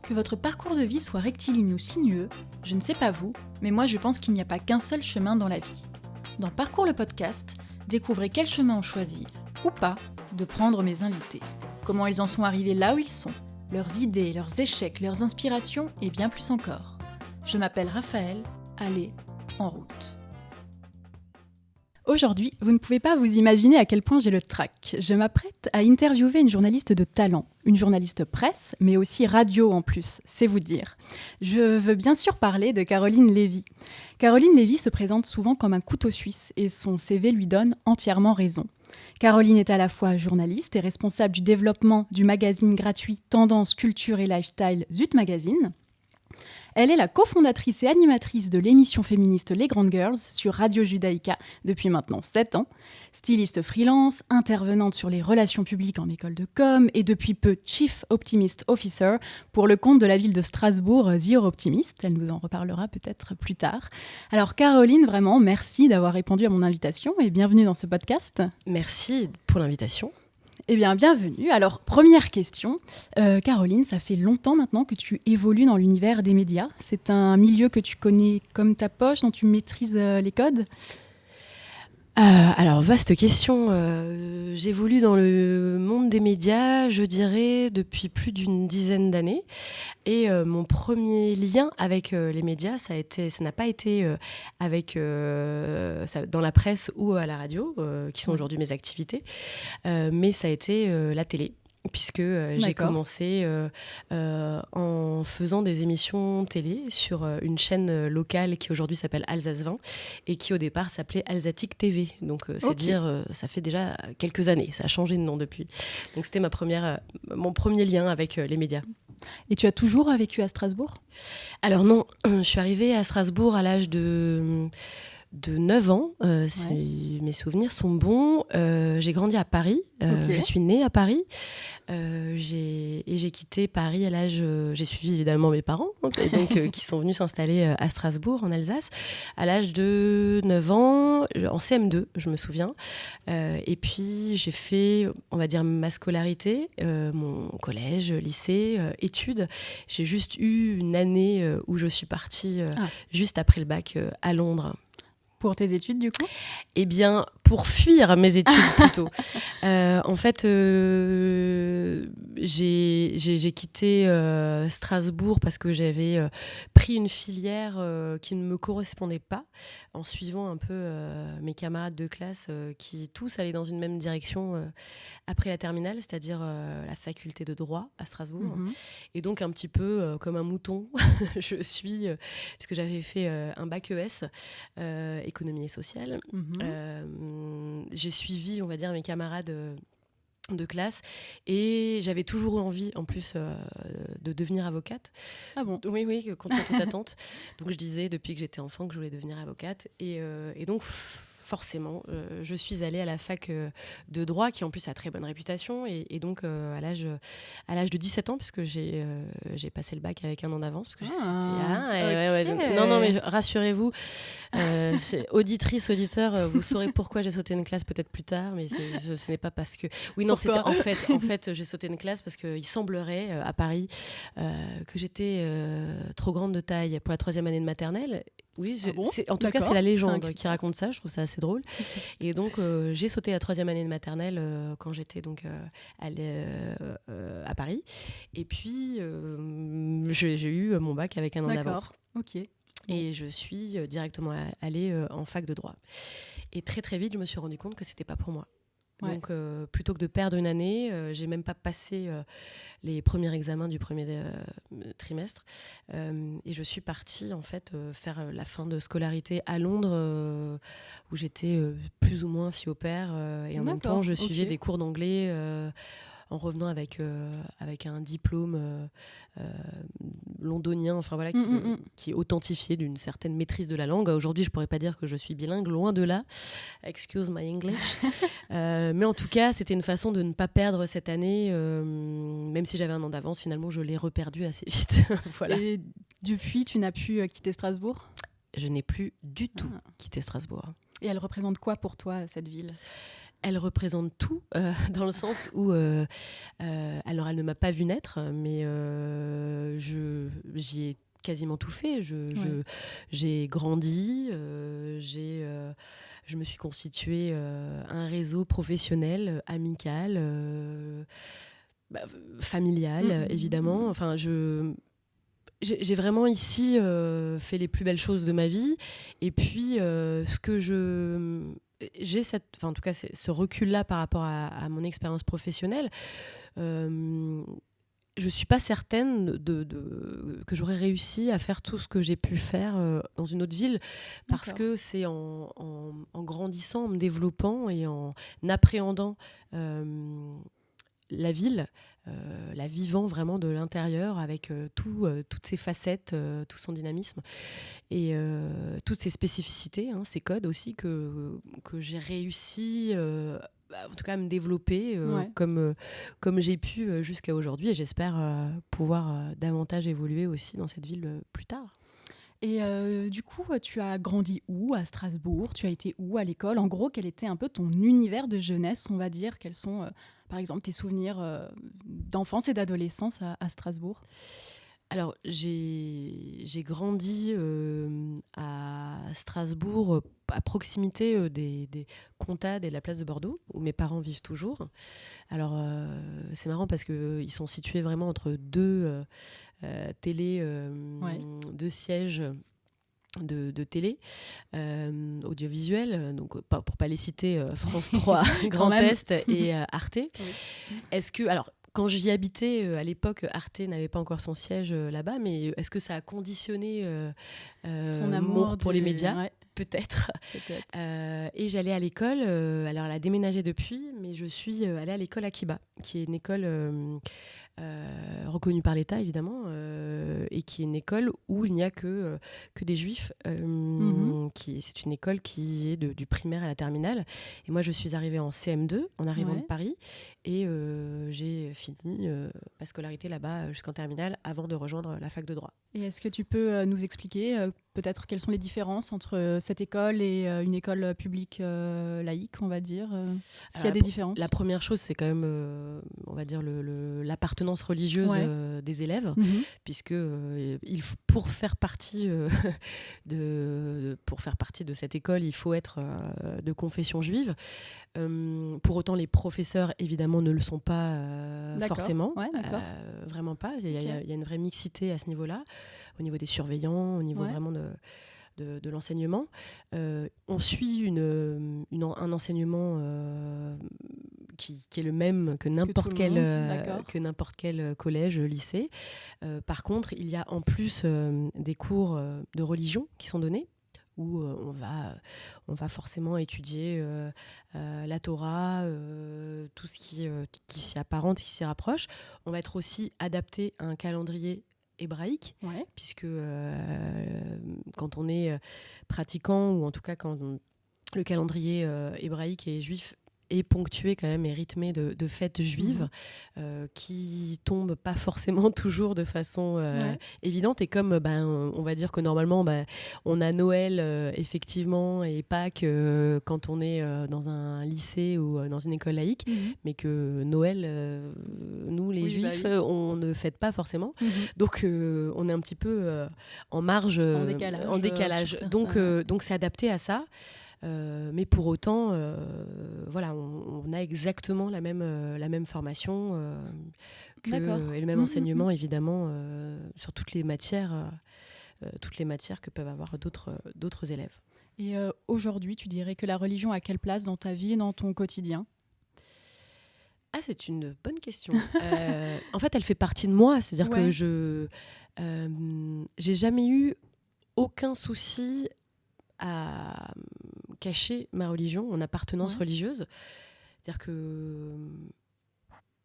Que votre parcours de vie soit rectiligne ou sinueux, je ne sais pas vous, mais moi je pense qu'il n'y a pas qu'un seul chemin dans la vie. Dans Parcours le podcast, découvrez quel chemin ont choisi, ou pas, de prendre mes invités. Comment ils en sont arrivés là où ils sont, leurs idées, leurs échecs, leurs inspirations et bien plus encore. Je m'appelle Raphaël, allez, en route. Aujourd'hui, vous ne pouvez pas vous imaginer à quel point j'ai le trac. Je m'apprête à interviewer une journaliste de talent, une journaliste presse, mais aussi radio en plus, c'est vous dire. Je veux bien sûr parler de Caroline Lévy. Caroline Lévy se présente souvent comme un couteau suisse et son CV lui donne entièrement raison. Caroline est à la fois journaliste et responsable du développement du magazine gratuit Tendance, Culture et Lifestyle Zut Magazine. Elle est la cofondatrice et animatrice de l'émission féministe Les Grandes Girls sur Radio Judaïka depuis maintenant 7 ans. Styliste freelance, intervenante sur les relations publiques en école de com et depuis peu Chief Optimist Officer pour le compte de la ville de Strasbourg, The Optimist. Elle nous en reparlera peut-être plus tard. Alors Caroline, vraiment, merci d'avoir répondu à mon invitation et bienvenue dans ce podcast. Merci pour l'invitation. Eh bien, bienvenue. Alors, première question. Caroline, ça fait longtemps maintenant que tu évolues dans l'univers des médias. C'est un milieu que tu connais comme ta poche, dont tu maîtrises les codes ? Alors, vaste question. J'évolue dans le monde des médias, je dirais, depuis plus d'une dizaine d'années. Et mon premier lien avec les médias, ça n'a pas été dans la presse ou à la radio, qui sont aujourd'hui mes activités, mais ça a été la télé. Puisque j'ai commencé en faisant des émissions télé sur une chaîne locale qui aujourd'hui s'appelle Alsace 20 et qui au départ s'appelait Alsatique TV. Donc c'est dire, ça fait déjà quelques années, ça a changé de nom depuis. Donc c'était mon premier lien avec les médias. Et tu as toujours vécu à Strasbourg ? Alors non, je suis arrivée à Strasbourg à l'âge de 9 ans, si mes souvenirs sont bons. J'ai grandi à Paris, je suis née à Paris. J'ai quitté Paris à l'âge... j'ai suivi évidemment mes parents, qui sont venus s'installer à Strasbourg, en Alsace, à l'âge de 9 ans, en CM2, je me souviens. Et puis j'ai fait, on va dire, ma scolarité, mon collège, lycée, études. J'ai juste eu une année où je suis partie juste après le bac à Londres. Pour tes études, du coup ? Eh bien, pour fuir mes études, plutôt. En fait, j'ai quitté Strasbourg parce que j'avais pris une filière qui ne me correspondait pas, en suivant un peu mes camarades de classe qui tous allaient dans une même direction après la terminale, c'est-à-dire la faculté de droit à Strasbourg. Et donc, un petit peu comme un mouton, je suis, puisque j'avais fait un bac ES, économie et sociale. J'ai suivi, on va dire, mes camarades de classe et j'avais toujours eu envie, en plus, de devenir avocate. Ah bon ? Oui, contre toute attente. Donc je disais depuis que j'étais enfant que je voulais devenir avocate et donc forcément, je suis allée à la fac de droit, qui en plus a très bonne réputation, et donc à l'âge de 17 ans, puisque j'ai passé le bac avec un an d'avance, parce que non, mais rassurez-vous, auditrice, auditeur, vous saurez pourquoi j'ai sauté une classe peut-être plus tard, mais ce n'est pas parce que... Oui, non, c'était en fait, j'ai sauté une classe parce qu'il semblerait, à Paris, que j'étais trop grande de taille pour la 3e année de maternelle. Oui, en tout cas, c'est la légende qui raconte ça. Je trouve ça assez drôle. Et donc, j'ai sauté la 3e année de maternelle quand j'étais donc à Paris. Et puis, j'ai eu mon bac avec un an d'avance. Ok. Et je suis directement allée en fac de droit. Et très, très vite, je me suis rendu compte que c'était pas pour moi. Ouais. Donc, plutôt que de perdre une année, j'ai même pas passé les premiers examens du premier trimestre. Et je suis partie, en fait, faire la fin de scolarité à Londres, où j'étais plus ou moins fille au père. Et en même temps, je suivais des cours d'anglais en revenant avec un diplôme londonien, enfin voilà, qui est authentifié d'une certaine maîtrise de la langue. Aujourd'hui, je pourrais pas dire que je suis bilingue, loin de là. Excuse my English. Mais en tout cas, c'était une façon de ne pas perdre cette année, même si j'avais un an d'avance. Finalement, je l'ai reperdu assez vite. Voilà. Et depuis, tu n'as pu quitter Strasbourg ? Je n'ai plus du tout quitté Strasbourg. Et elle représente quoi pour toi, cette ville ? Elle représente tout, dans le sens où, alors elle ne m'a pas vue naître, mais j'y ai quasiment tout fait. J'ai grandi, je me suis constitué un réseau professionnel, amical, familial, évidemment. Enfin, j'ai vraiment ici fait les plus belles choses de ma vie. Et puis, en tout cas, ce recul-là par rapport à mon expérience professionnelle. Je suis pas certaine que j'aurais réussi à faire tout ce que j'ai pu faire dans une autre ville, parce que c'est en grandissant, en me développant et en appréhendant la ville, la vivant vraiment de l'intérieur avec toutes ses facettes, tout son dynamisme et toutes ses spécificités, hein, ses codes aussi que j'ai réussi en tout cas à me développer comme j'ai pu jusqu'à aujourd'hui, et j'espère pouvoir davantage évoluer aussi dans cette ville plus tard. Et du coup, tu as grandi où? À Strasbourg? Tu as été où à l'école? En gros, quel était un peu ton univers de jeunesse, on va dire? Quels sont, par exemple, tes souvenirs d'enfance et d'adolescence à Strasbourg? Alors, j'ai grandi à Strasbourg, à proximité des Comtades et de la place de Bordeaux, où mes parents vivent toujours. Alors, c'est marrant parce qu'ils sont situés vraiment entre deux deux sièges de télé audiovisuel, donc pour pas les citer, France 3, Grand Est et Arte. Oui. Alors, quand j'y habitais, à l'époque, Arte n'avait pas encore son siège là-bas, mais est-ce que ça a conditionné ton amour pour les médias? Ouais. Peut-être. Et j'allais à l'école, alors elle a déménagé depuis, mais je suis allée à l'école Akiba, qui est une école reconnue par l'État, évidemment, et qui est une école où il n'y a que des juifs. C'est une école qui est du primaire à la terminale. Et moi, je suis arrivée en CM2, en arrivant de Paris, et j'ai fini ma scolarité là-bas jusqu'en terminale, avant de rejoindre la fac de droit. Et est-ce que tu peux nous expliquer peut-être quelles sont les différences entre cette école et une école publique laïque, on va dire? Est-ce qu'il y a des différences? La première chose, c'est quand même, on va dire, l'appartenance religieuse des élèves, puisque pour faire partie de cette école, il faut être de confession juive. Pour autant, les professeurs, évidemment, ne le sont pas forcément. Ouais, vraiment pas. Il y a une vraie mixité à ce niveau-là, au niveau des surveillants, au niveau vraiment de l'enseignement. On suit un enseignement qui est le même que n'importe quel collège, lycée. Par contre, il y a en plus des cours de religion qui sont donnés, où on va forcément étudier la Torah, tout ce qui s'y apparente, qui s'y rapproche. On va être aussi adapté à un calendrier hébraïque, puisque quand on est pratiquant, ou en tout cas quand le calendrier hébraïque et juif est ponctué quand même et rythmé de fêtes juives qui tombent pas forcément toujours de façon évidente. Et comme on va dire que normalement on a Noël effectivement et Pâques quand on est dans un lycée ou dans une école laïque, mais que Noël, nous les juifs, on ne fête pas forcément. Donc on est un petit peu en marge, en décalage. Donc c'est adapté à ça. Mais pour autant, voilà, on a exactement la même formation et le même enseignement, évidemment, sur toutes les matières que peuvent avoir d'autres élèves. Et aujourd'hui, tu dirais que la religion a quelle place dans ta vie et dans ton quotidien ? Ah, c'est une bonne question. En fait, elle fait partie de moi, c'est-à-dire que j'ai jamais eu aucun souci à cacher ma religion, mon appartenance religieuse. C'est-à-dire que,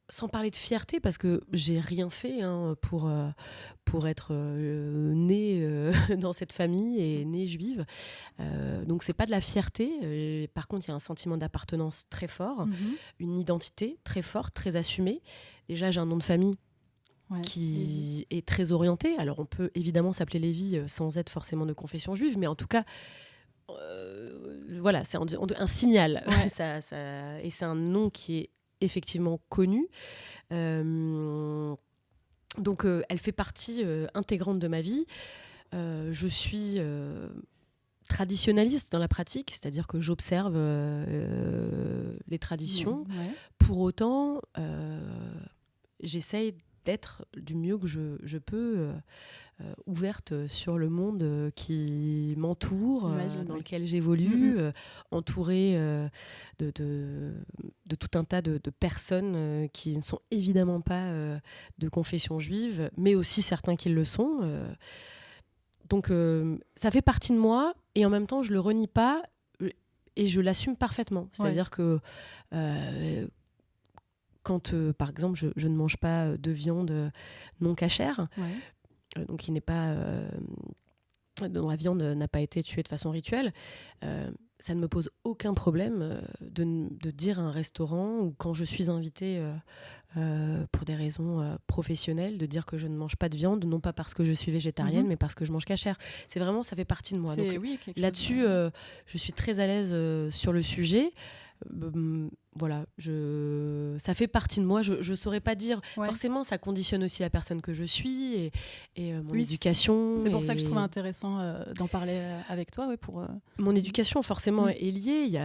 sans parler de fierté, parce que j'ai rien fait pour être née dans cette famille et née juive. Donc c'est pas de la fierté. Par contre, il y a un sentiment d'appartenance très fort, une identité très forte, très assumée. Déjà, j'ai un nom de famille qui est très orienté. Alors, on peut évidemment s'appeler Lévy sans être forcément de confession juive, mais en tout cas, Voilà, c'est un signal. Ouais. Et c'est un nom qui est effectivement connu. Donc, elle fait partie intégrante de ma vie. Je suis traditionnaliste dans la pratique, c'est-à-dire que j'observe les traditions. Ouais. Pour autant, j'essaye d'être du mieux que je peux ouverte sur le monde qui m'entoure, dans lequel j'évolue, entourée de tout un tas de personnes qui ne sont évidemment pas de confession juive, mais aussi certains qui le sont. Donc ça fait partie de moi, et en même temps je le renie pas, et je l'assume parfaitement. C'est-à-dire que quand par exemple je ne mange pas de viande non cachère, donc qui n'est pas dont la viande n'a pas été tuée de façon rituelle, ça ne me pose aucun problème de dire à un restaurant, ou quand je suis invitée pour des raisons professionnelles, de dire que je ne mange pas de viande, non pas parce que je suis végétarienne, mais parce que je mange cachère. C'est vraiment, ça fait partie de moi. Donc, là-dessus, je suis très à l'aise sur le sujet. Voilà, ça fait partie de moi. Je saurais pas dire. Forcément, ça conditionne aussi la personne que je suis et mon éducation. C'est pour ça que je trouvais intéressant d'en parler avec toi. Mon éducation, forcément, est liée.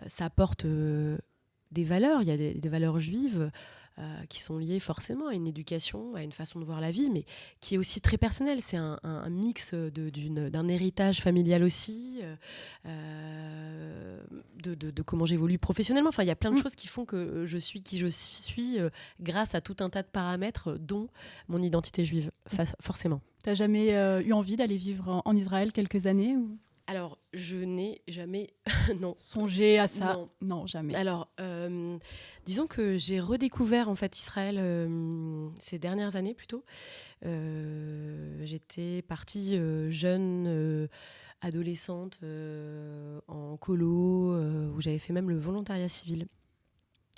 Ça apporte des valeurs. Il y a des valeurs juives qui sont liées forcément à une éducation, à une façon de voir la vie, mais qui est aussi très personnelle. C'est un mix d'un héritage familial aussi, de comment j'évolue professionnellement. Enfin, il y a plein de choses qui font que je suis qui je suis grâce à tout un tas de paramètres, dont mon identité juive, forcément. T'as jamais eu envie d'aller vivre en Israël quelques années ou... Alors, je n'ai jamais songé à ça. Non, jamais. Alors, disons que j'ai redécouvert en fait Israël ces dernières années plutôt. J'étais partie jeune, adolescente, en colo, où j'avais fait même le volontariat civil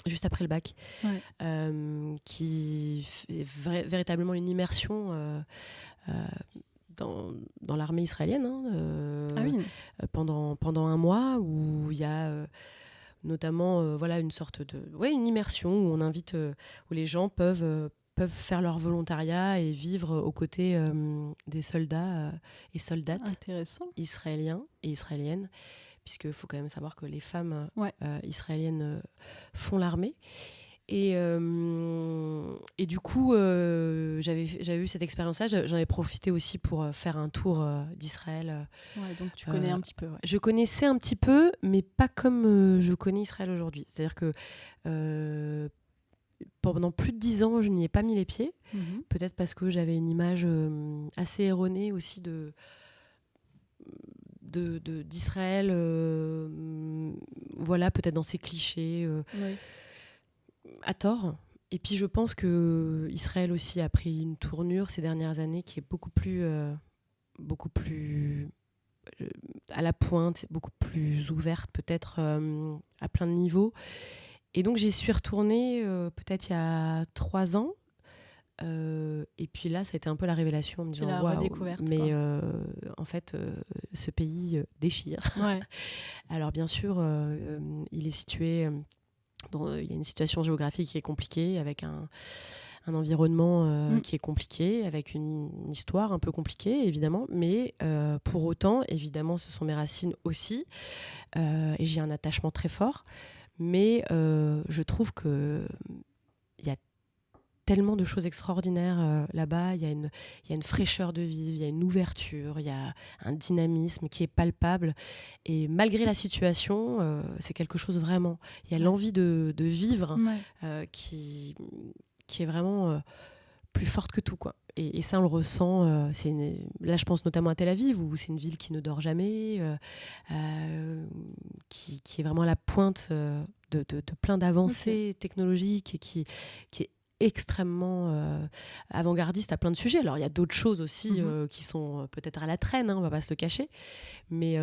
juste après le bac, qui est véritablement une immersion dans l'armée israélienne, pendant un mois, où il y a notamment une sorte de une immersion où on invite, où les gens peuvent faire leur volontariat et vivre aux côtés des soldats et soldates israéliens et israéliennes, puisqu'il faut quand même savoir que les femmes israéliennes font l'armée. Et du coup, j'avais eu cette expérience-là. J'en avais profité aussi pour faire un tour d'Israël. Donc tu connais un petit peu. Je connaissais un petit peu, mais pas comme je connais Israël aujourd'hui. C'est-à-dire que pendant plus de 10 ans, je n'y ai pas mis les pieds. Peut-être parce que j'avais une image assez erronée aussi d'Israël. Peut-être dans ses clichés. À tort. Et puis je pense que Israël aussi a pris une tournure ces dernières années qui est beaucoup plus à la pointe, beaucoup plus ouverte peut-être à plein de niveaux. Et donc j'y suis retournée peut-être il y a 3 ans. Et puis là, ça a été un peu la révélation en me disant waouh, mais en fait, ce pays déchire. Alors bien sûr, il est situé... il y a une situation géographique qui est compliquée, avec un environnement qui est compliqué, avec une histoire un peu compliquée, évidemment. Mais pour autant, évidemment, ce sont mes racines aussi. Et j'ai un attachement très fort. Mais je trouve qu'il y a tellement de choses extraordinaires là-bas. Il y a une fraîcheur de vivre, il y a une ouverture, il y a un dynamisme qui est palpable. Et malgré la situation, c'est quelque chose vraiment. Il y a l'envie de vivre qui est vraiment plus forte que tout, quoi. Et ça, on le ressent. Là, je pense notamment à Tel Aviv, où c'est une ville qui ne dort jamais, qui est vraiment à la pointe de plein d'avancées technologiques, et qui est extrêmement avant-gardiste à plein de sujets. Alors, il y a d'autres choses aussi qui sont peut-être à la traîne, on ne va pas se le cacher. Mais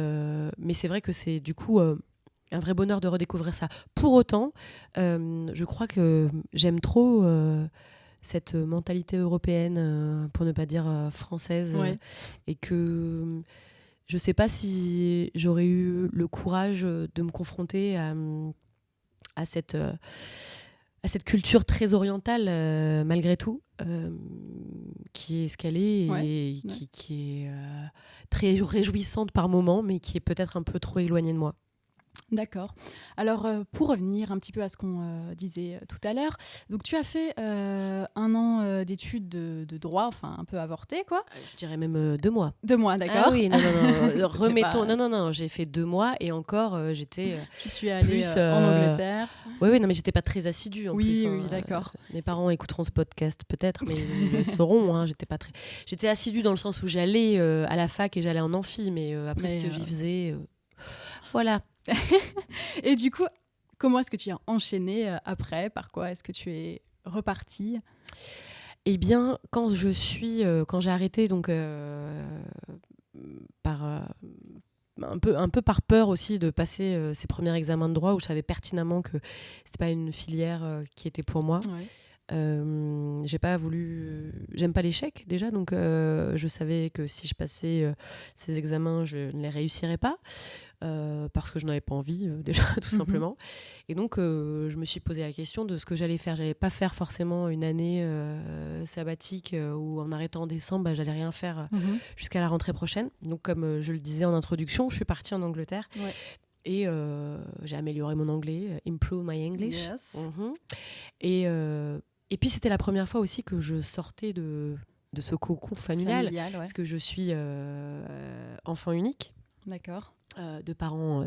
c'est vrai que c'est du coup un vrai bonheur de redécouvrir ça. Pour autant, je crois que j'aime trop cette mentalité européenne, pour ne pas dire française, et que je sais pas si j'aurais eu le courage de me confronter à cette culture très orientale, malgré tout, qui est ce qu'elle est et qui est très réjouissante par moments, mais qui est peut-être un peu trop éloignée de moi. D'accord. Alors, pour revenir un petit peu à ce qu'on disait tout à l'heure, donc tu as fait 1 an d'études de droit, enfin un peu avorté, quoi. Je dirais même 2 mois. 2 mois, d'accord. Ah oui, non, remettons. Pas... Non, j'ai fait 2 mois et encore, j'étais tu es allée plus en Angleterre. Oui, non, mais j'étais pas très assidue en plus. Oui, d'accord. Mes parents écouteront ce podcast peut-être, mais ils le sauront. Hein, j'étais assidue dans le sens où j'allais à la fac et j'allais en amphi, mais après ce que j'y faisais, voilà. Et du coup, comment est-ce que tu as enchaîné après ? Par quoi est-ce que tu es repartie ? Eh bien, quand j'ai arrêté, donc un peu par peur aussi de passer ces premiers examens de droit où je savais pertinemment que c'était pas une filière qui était pour moi. Ouais. J'aime pas l'échec déjà, donc je savais que si je passais ces examens, je ne les réussirais pas. Parce que je n'avais pas envie déjà tout simplement, et donc je me suis posé la question de ce que j'allais faire. J'allais pas faire forcément une année sabbatique où en arrêtant en décembre j'allais rien faire jusqu'à la rentrée prochaine. Donc comme je le disais en introduction, je suis partie en Angleterre et j'ai amélioré mon anglais, improve my English. Yes. Et puis c'était la première fois aussi que je sortais de ce cocon familial parce que je suis enfant unique. D'accord. De parents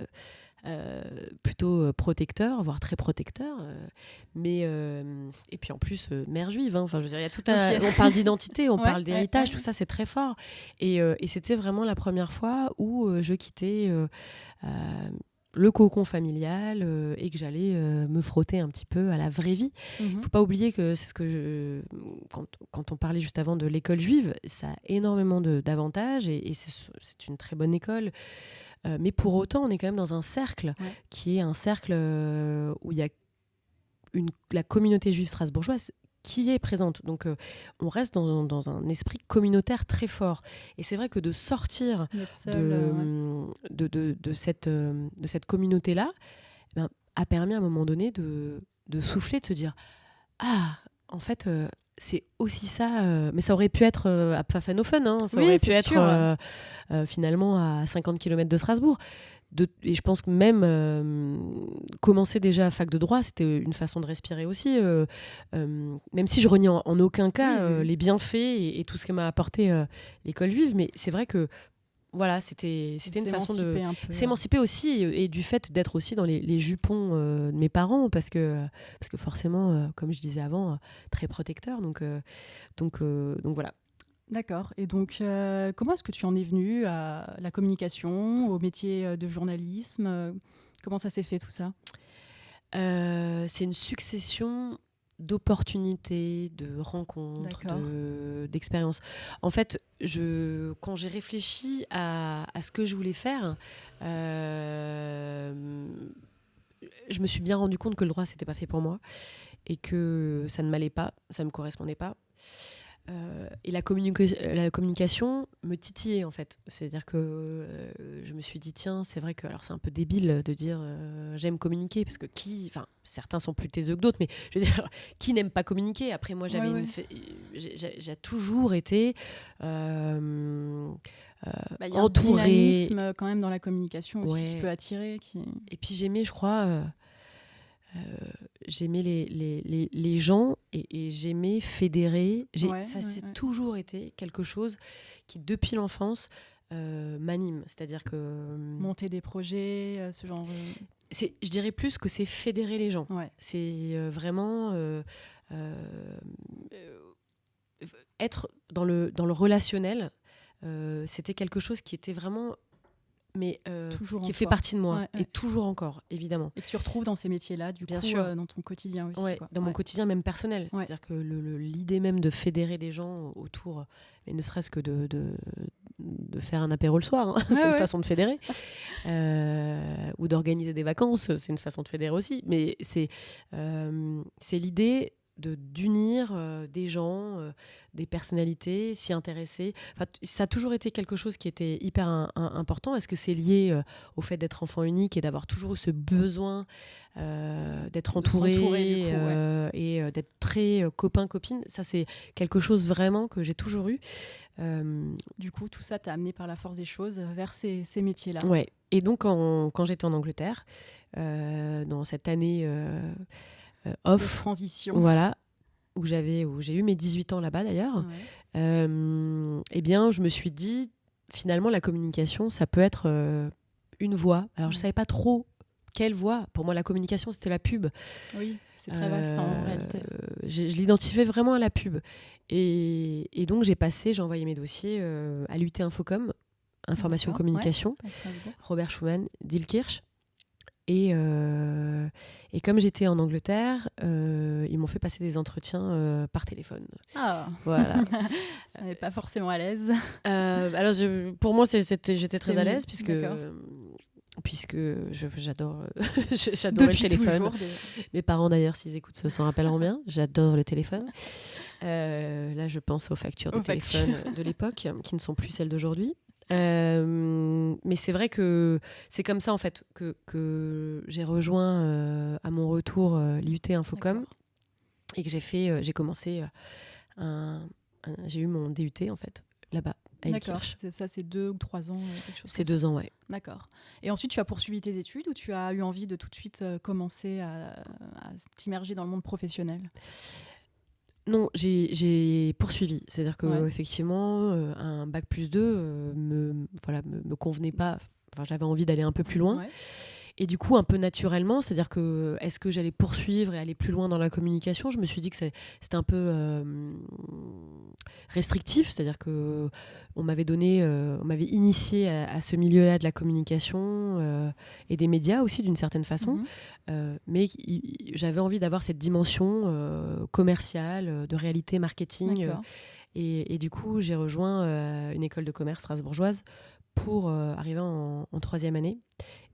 plutôt protecteurs, voire très protecteurs, mais et puis en plus mère juive. Enfin, je veux dire, il y a tout on parle d'identité, on parle d'héritage, tout ça c'est très fort. Et c'était vraiment la première fois où je quittais le cocon familial et que j'allais me frotter un petit peu à la vraie vie. Faut pas oublier que c'est ce que quand on parlait juste avant de l'école juive, ça a énormément d'avantages et c'est une très bonne école. Mais pour autant, on est quand même dans un cercle qui est un cercle où il y a la communauté juive strasbourgeoise qui est présente. Donc, on reste dans un esprit communautaire très fort. Et c'est vrai que de sortir de cette communauté-là a permis à un moment donné de souffler, de se dire « Ah, en fait... c'est aussi ça, mais ça aurait pu être à Pfaffenhofen, hein, ça aurait pu être finalement à 50 km de Strasbourg. Et je pense que même commencer déjà à fac de droit, c'était une façon de respirer aussi, même si je renie en aucun cas les bienfaits et tout ce que m'a apporté l'école juive, mais c'est vrai que voilà, c'était une façon de s'émanciper aussi et du fait d'être aussi dans les jupons de mes parents parce que forcément, comme je disais avant, très protecteur. Donc voilà. D'accord. Et donc, comment est-ce que tu en es venue à la communication, au métier de journalisme ? Comment ça s'est fait tout ça ? C'est une succession d'opportunités, de rencontres, d'expériences. En fait, quand j'ai réfléchi à ce que je voulais faire, je me suis bien rendu compte que le droit, c'était pas fait pour moi et que ça ne m'allait pas, ça me correspondait pas. Et la communication me titillait en fait. C'est-à-dire que je me suis dit tiens, c'est vrai que alors c'est un peu débile de dire j'aime communiquer parce que certains sont plus taiseux que d'autres, mais je veux dire qui n'aime pas communiquer. Après moi j'ai toujours été y a entourée. Un dynamisme quand même dans la communication aussi qui peut attirer. Et puis j'aimais, je crois. J'aimais les gens et j'aimais fédérer. C'est toujours été quelque chose qui, depuis l'enfance, m'anime. C'est-à-dire que... monter des projets, ce genre... Je dirais plus que c'est fédérer les gens. Ouais. C'est vraiment... être dans le relationnel, c'était quelque chose qui était vraiment... mais qui fait partie de moi et toujours encore, évidemment. Et que tu retrouves dans ces métiers-là, du coup, dans ton quotidien aussi. Dans mon quotidien même personnel. C'est-à-dire que l'idée même de fédérer des gens autour, mais ne serait-ce que de faire un apéro le soir, hein, c'est une façon de fédérer. Ou d'organiser des vacances, c'est une façon de fédérer aussi. Mais c'est l'idée d'unir des gens, des personnalités, s'y intéresser. Enfin, ça a toujours été quelque chose qui était hyper important. Est-ce que c'est lié au fait d'être enfant unique et d'avoir toujours eu ce besoin d'être entouré, du coup, et d'être très copain-copine? Ça, c'est quelque chose vraiment que j'ai toujours eu. Du coup, tout ça t'a amené par la force des choses vers ces métiers-là. Ouais. Et donc, quand j'étais en Angleterre, dans cette année off, de transition, voilà, où j'ai eu mes 18 ans là-bas d'ailleurs, eh bien, je me suis dit, finalement, la communication, ça peut être une voie. Alors, je ne savais pas trop quelle voie. Pour moi, la communication, c'était la pub. Oui, c'est très vaste en réalité. Je l'identifiais vraiment à la pub. Et donc, j'ai envoyé mes dossiers à l'UT Infocom, Information Communication, Robert Schuman, Dilkirch. Et comme j'étais en Angleterre, ils m'ont fait passer des entretiens par téléphone. Ah, voilà. Ça n'est pas forcément à l'aise. Alors, pour moi, j'étais très à l'aise puisque j'adore le téléphone. Mes parents, d'ailleurs, s'ils écoutent, s'en rappelleront bien. J'adore le téléphone. Là, je pense aux factures de téléphone de l'époque, qui ne sont plus celles d'aujourd'hui. Mais c'est vrai que c'est comme ça en fait que j'ai rejoint à mon retour l'IUT Infocom. D'accord. Et que j'ai commencé j'ai eu mon DUT en fait là-bas. D'accord, ça c'est 2 ou 3 ans quelque chose. C'est 2 ans, ouais. D'accord. Et ensuite tu as poursuivi tes études ou tu as eu envie de tout de suite commencer à t'immerger dans le monde professionnel? Non, j'ai poursuivi. C'est-à-dire que effectivement, un bac plus 2 me convenait pas. Enfin, j'avais envie d'aller un peu plus loin. Ouais. Et du coup, un peu naturellement, c'est-à-dire que est-ce que j'allais poursuivre et aller plus loin dans la communication? Je me suis dit que c'était un peu restrictif, c'est-à-dire que on m'avait initié à ce milieu-là de la communication et des médias aussi d'une certaine façon, mais j'avais envie d'avoir cette dimension commerciale, de réalité marketing, et du coup, j'ai rejoint une école de commerce strasbourgeoise pour arriver en 3e année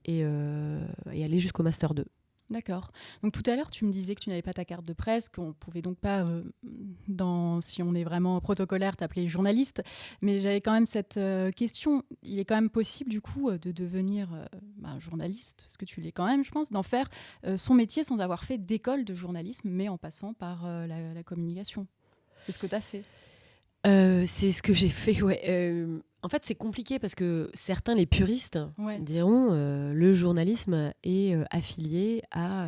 et aller jusqu'au Master 2. D'accord. Donc tout à l'heure, tu me disais que tu n'avais pas ta carte de presse, qu'on ne pouvait donc pas, si on est vraiment protocolaire, t'appeler journaliste. Mais j'avais quand même cette question. Il est quand même possible, du coup, de devenir journaliste, parce que tu l'es quand même, je pense, d'en faire son métier sans avoir fait d'école de journalisme, mais en passant par la communication. C'est ce que tu as fait. C'est ce que j'ai fait, ouais. En fait, c'est compliqué parce que certains, les puristes, diront le journalisme est affilié à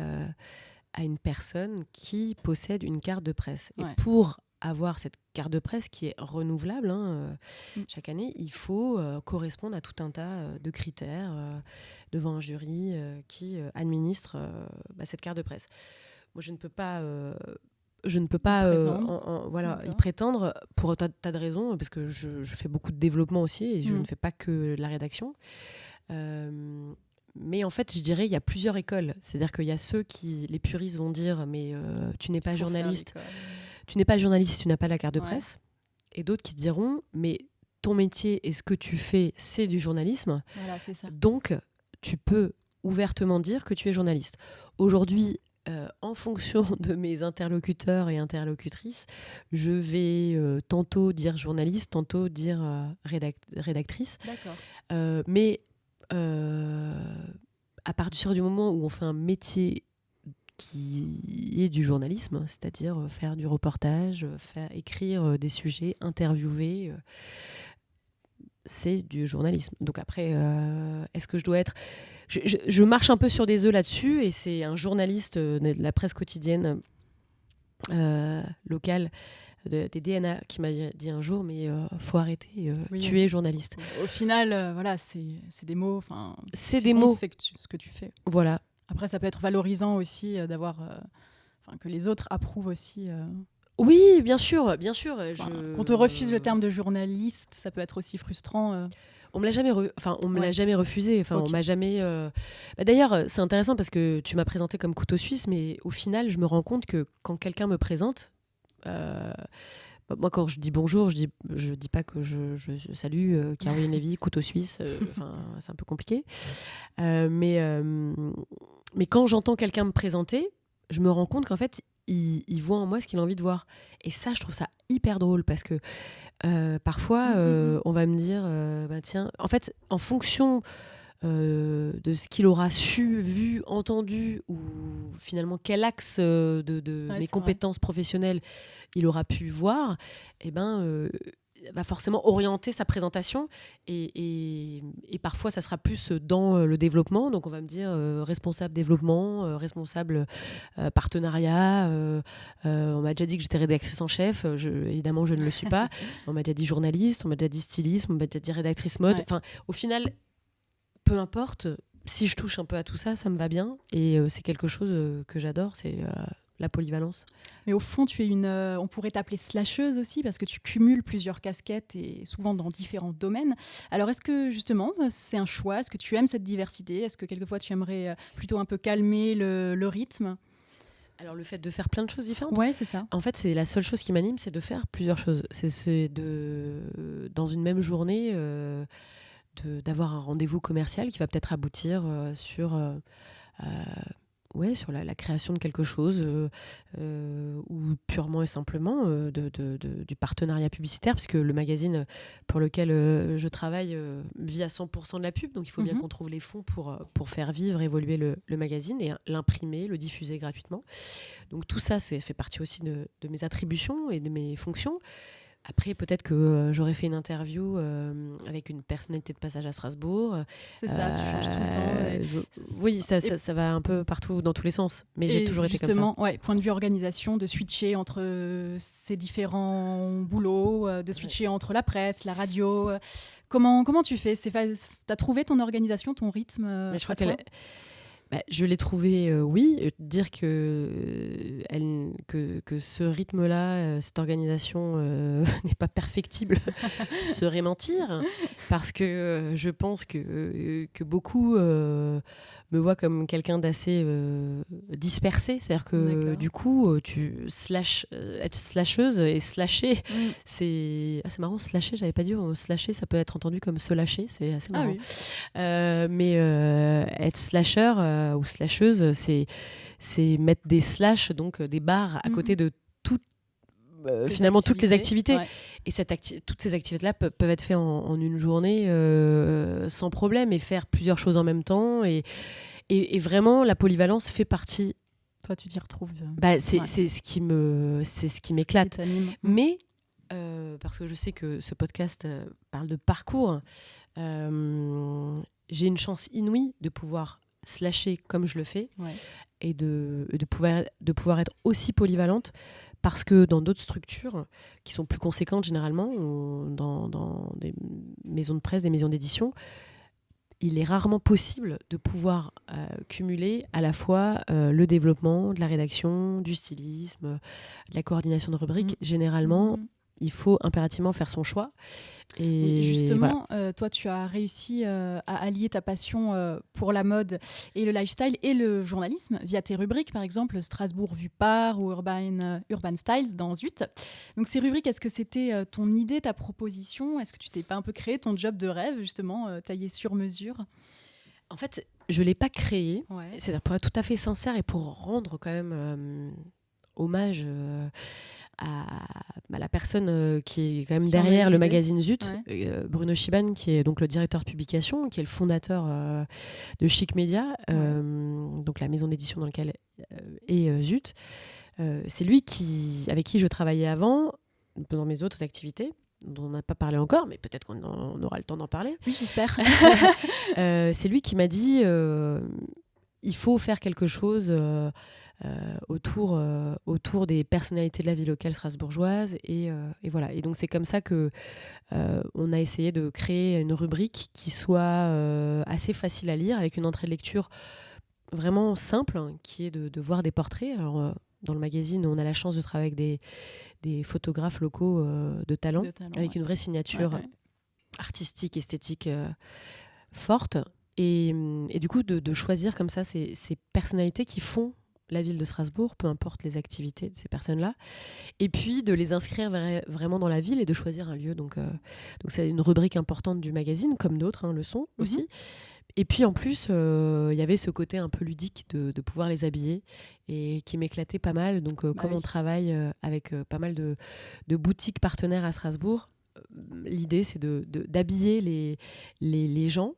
une personne qui possède une carte de presse. Ouais. Et pour avoir cette carte de presse qui est renouvelable chaque année, il faut correspondre à tout un tas de critères devant un jury qui administre cette carte de presse. Moi, je ne peux pas y prétendre pour tas de raisons, parce que je fais beaucoup de développement aussi et je ne fais pas que de la rédaction. Mais en fait, je dirais il y a plusieurs écoles. C'est-à-dire qu'il y a les puristes vont dire mais tu n'es pas journaliste. Tu n'es pas journaliste si tu n'as pas la carte de presse. Et d'autres qui diront mais ton métier et ce que tu fais, c'est du journalisme. Voilà, c'est ça. Donc, tu peux ouvertement dire que tu es journaliste. Aujourd'hui, en fonction de mes interlocuteurs et interlocutrices, je vais tantôt dire journaliste, tantôt dire rédactrice. D'accord. Mais à partir du moment où on fait un métier qui est du journalisme, c'est-à-dire faire du reportage, écrire des sujets, interviewer, c'est du journalisme. Donc après, est-ce que je dois être... Je marche un peu sur des œufs là-dessus, et c'est un journaliste de la presse quotidienne locale des DNA qui m'a dit un jour mais faut arrêter, tu es journaliste. Au final, voilà, c'est des mots. C'est des mots. C'est ce que tu fais. Voilà. Après, ça peut être valorisant aussi d'avoir, que les autres approuvent aussi. Oui, bien sûr. Quand on refuse le terme de journaliste, ça peut être aussi frustrant. On me l'a jamais l'a jamais refusé. On m'a jamais. D'ailleurs, c'est intéressant parce que tu m'as présenté comme couteau suisse, mais au final, je me rends compte que quand quelqu'un me présente, moi, quand je dis bonjour, je dis pas que je salue Caroline Lévy, couteau suisse. C'est un peu compliqué. Mais quand j'entends quelqu'un me présenter, je me rends compte qu'en fait, il voit en moi ce qu'il a envie de voir. Et ça, je trouve ça hyper drôle parce que parfois, on va me dire, tiens, en fait, en fonction de ce qu'il aura su, vu, entendu, ou finalement quel axe de mes compétences professionnelles il aura pu voir, va forcément orienter sa présentation et parfois ça sera plus dans le développement, donc on va me dire responsable développement, responsable partenariat, on m'a déjà dit que j'étais rédactrice en chef, évidemment je ne le suis pas, on m'a déjà dit journaliste, on m'a déjà dit styliste, on m'a déjà dit rédactrice mode, enfin au final peu importe, si je touche un peu à tout ça, ça me va bien et c'est quelque chose que j'adore, c'est la polyvalence. Mais au fond, tu es on pourrait t'appeler slasheuse aussi parce que tu cumules plusieurs casquettes et souvent dans différents domaines. Alors, est-ce que justement, c'est un choix? Est-ce que tu aimes cette diversité? Est-ce que quelquefois, tu aimerais plutôt un peu calmer le rythme? Alors, le fait de faire plein de choses différentes? Ouais, c'est ça. En fait, c'est la seule chose qui m'anime, c'est de faire plusieurs choses. C'est dans une même journée, d'avoir un rendez-vous commercial qui va peut-être aboutir sur la création de quelque chose ou purement et simplement du partenariat publicitaire, puisque le magazine pour lequel je travaille vit à 100% de la pub, donc il faut bien qu'on trouve les fonds pour faire vivre, évoluer le magazine et l'imprimer, le diffuser gratuitement. Donc tout ça, fait partie aussi de mes attributions et de mes fonctions. Après, peut-être que j'aurais fait une interview avec une personnalité de passage à Strasbourg. C'est ça, tu changes tout le temps. Oui, ça va un peu partout, dans tous les sens. Mais j'ai toujours été comme ça. Justement, point de vue organisation, de switcher entre ces différents boulots, de switcher entre la presse, la radio. Comment tu fais? T'as trouvé ton organisation, ton rythme? Mais je crois je l'ai trouvé, oui. Dire que ce rythme-là, cette organisation n'est pas perfectible serait mentir. Parce que je pense que beaucoup me voient comme quelqu'un d'assez dispersé. C'est-à-dire que du coup, être slasheuse et slasher, c'est marrant, slasher, j'avais pas dit, slasher, ça peut être entendu comme se lâcher, c'est assez marrant. Mais être slasher ou slasheuse, c'est mettre des slash, donc des barres à côté de finalement toutes les activités. Et toutes ces activités-là peuvent être faites en une journée sans problème et faire plusieurs choses en même temps. Et vraiment, la polyvalence fait partie. Toi, tu t'y retrouves. C'est ce qui m'éclate. Mais parce que je sais que ce podcast parle de parcours, j'ai une chance inouïe de pouvoir slasher comme je le fais et de pouvoir être aussi polyvalente, parce que dans d'autres structures qui sont plus conséquentes généralement, ou dans des maisons de presse, des maisons d'édition, il est rarement possible de pouvoir cumuler à la fois le développement, de la rédaction, du stylisme, de la coordination de rubriques. Généralement, il faut impérativement faire son choix. Et justement, toi, tu as réussi à allier ta passion pour la mode et le lifestyle et le journalisme via tes rubriques, par exemple Strasbourg Vue Par ou Urban Styles dans Zut. Donc ces rubriques, est-ce que c'était ton idée, ta proposition? Est-ce que tu t'es pas un peu créé ton job de rêve, justement, taillé sur mesure? En fait, je l'ai pas créé. C'est-à-dire, pour être tout à fait sincère et pour rendre quand même hommage à la personne qui est quand même derrière le magazine Zut, Bruno Chiban, qui est donc le directeur de publication, qui est le fondateur de Chic Media, donc la maison d'édition dans laquelle est Zut. C'est lui avec qui je travaillais avant, dans mes autres activités, dont on n'a pas parlé encore, mais peut-être qu'on aura le temps d'en parler. Oui, j'espère. C'est lui qui m'a dit il faut faire quelque chose autour des personnalités de la vie locale strasbourgeoise et voilà. Et donc c'est comme ça que on a essayé de créer une rubrique qui soit assez facile à lire, avec une entrée de lecture vraiment simple, qui est de voir des portraits. Alors dans le magazine, on a la chance de travailler avec des photographes locaux de talent, avec une vraie signature artistique, esthétique forte. Et du coup, de choisir comme ça ces personnalités qui font la ville de Strasbourg, peu importe les activités de ces personnes-là, et puis de les inscrire vraiment dans la ville et de choisir un lieu. Donc c'est une rubrique importante du magazine, comme d'autres le sont aussi. Et puis en plus, il y avait ce côté un peu ludique de pouvoir les habiller et qui m'éclatait pas mal. Donc comme on travaille avec pas mal de boutiques partenaires à Strasbourg, l'idée c'est d'habiller les gens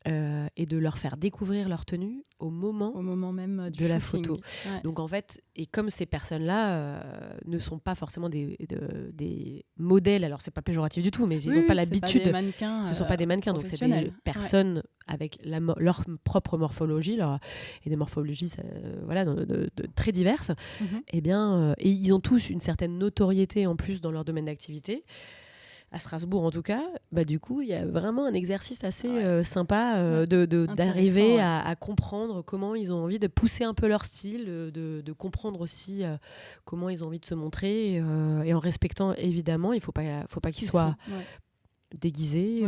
et de leur faire découvrir leur tenue au moment même du de la shooting. photo. Ouais. Donc en fait, et comme ces personnes-là ne sont pas forcément des modèles, alors c'est pas péjoratif du tout, mais ils n'ont pas l'habitude. Ce ne sont pas des mannequins, donc c'est des personnes avec leur propre morphologie et des morphologies très diverses. Et ils ont tous une certaine notoriété en plus dans leur domaine d'activité. À Strasbourg en tout cas, du coup il y a vraiment un exercice assez sympa d'arriver à comprendre comment ils ont envie de pousser un peu leur style, de comprendre aussi comment ils ont envie de se montrer et en respectant évidemment, il faut pas qu'ils soient déguisés,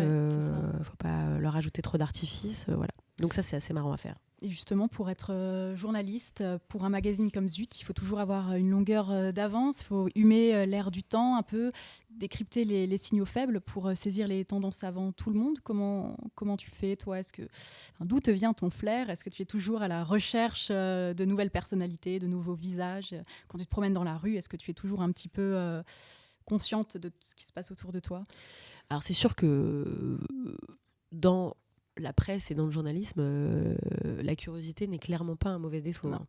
faut pas leur ajouter trop d'artifices, voilà. Donc ça c'est assez marrant à faire. Et justement, pour être journaliste, pour un magazine comme Zut, il faut toujours avoir une longueur d'avance, il faut humer l'air du temps un peu, décrypter les signaux faibles pour saisir les tendances avant tout le monde. Comment tu fais, toi? D'où te vient ton flair? Est-ce que tu es toujours à la recherche de nouvelles personnalités, de nouveaux visages? Quand tu te promènes dans la rue, est-ce que tu es toujours un petit peu consciente de ce qui se passe autour de toi? Alors c'est sûr que dans la presse et dans le journalisme, la curiosité n'est clairement pas un mauvais défaut. Hein.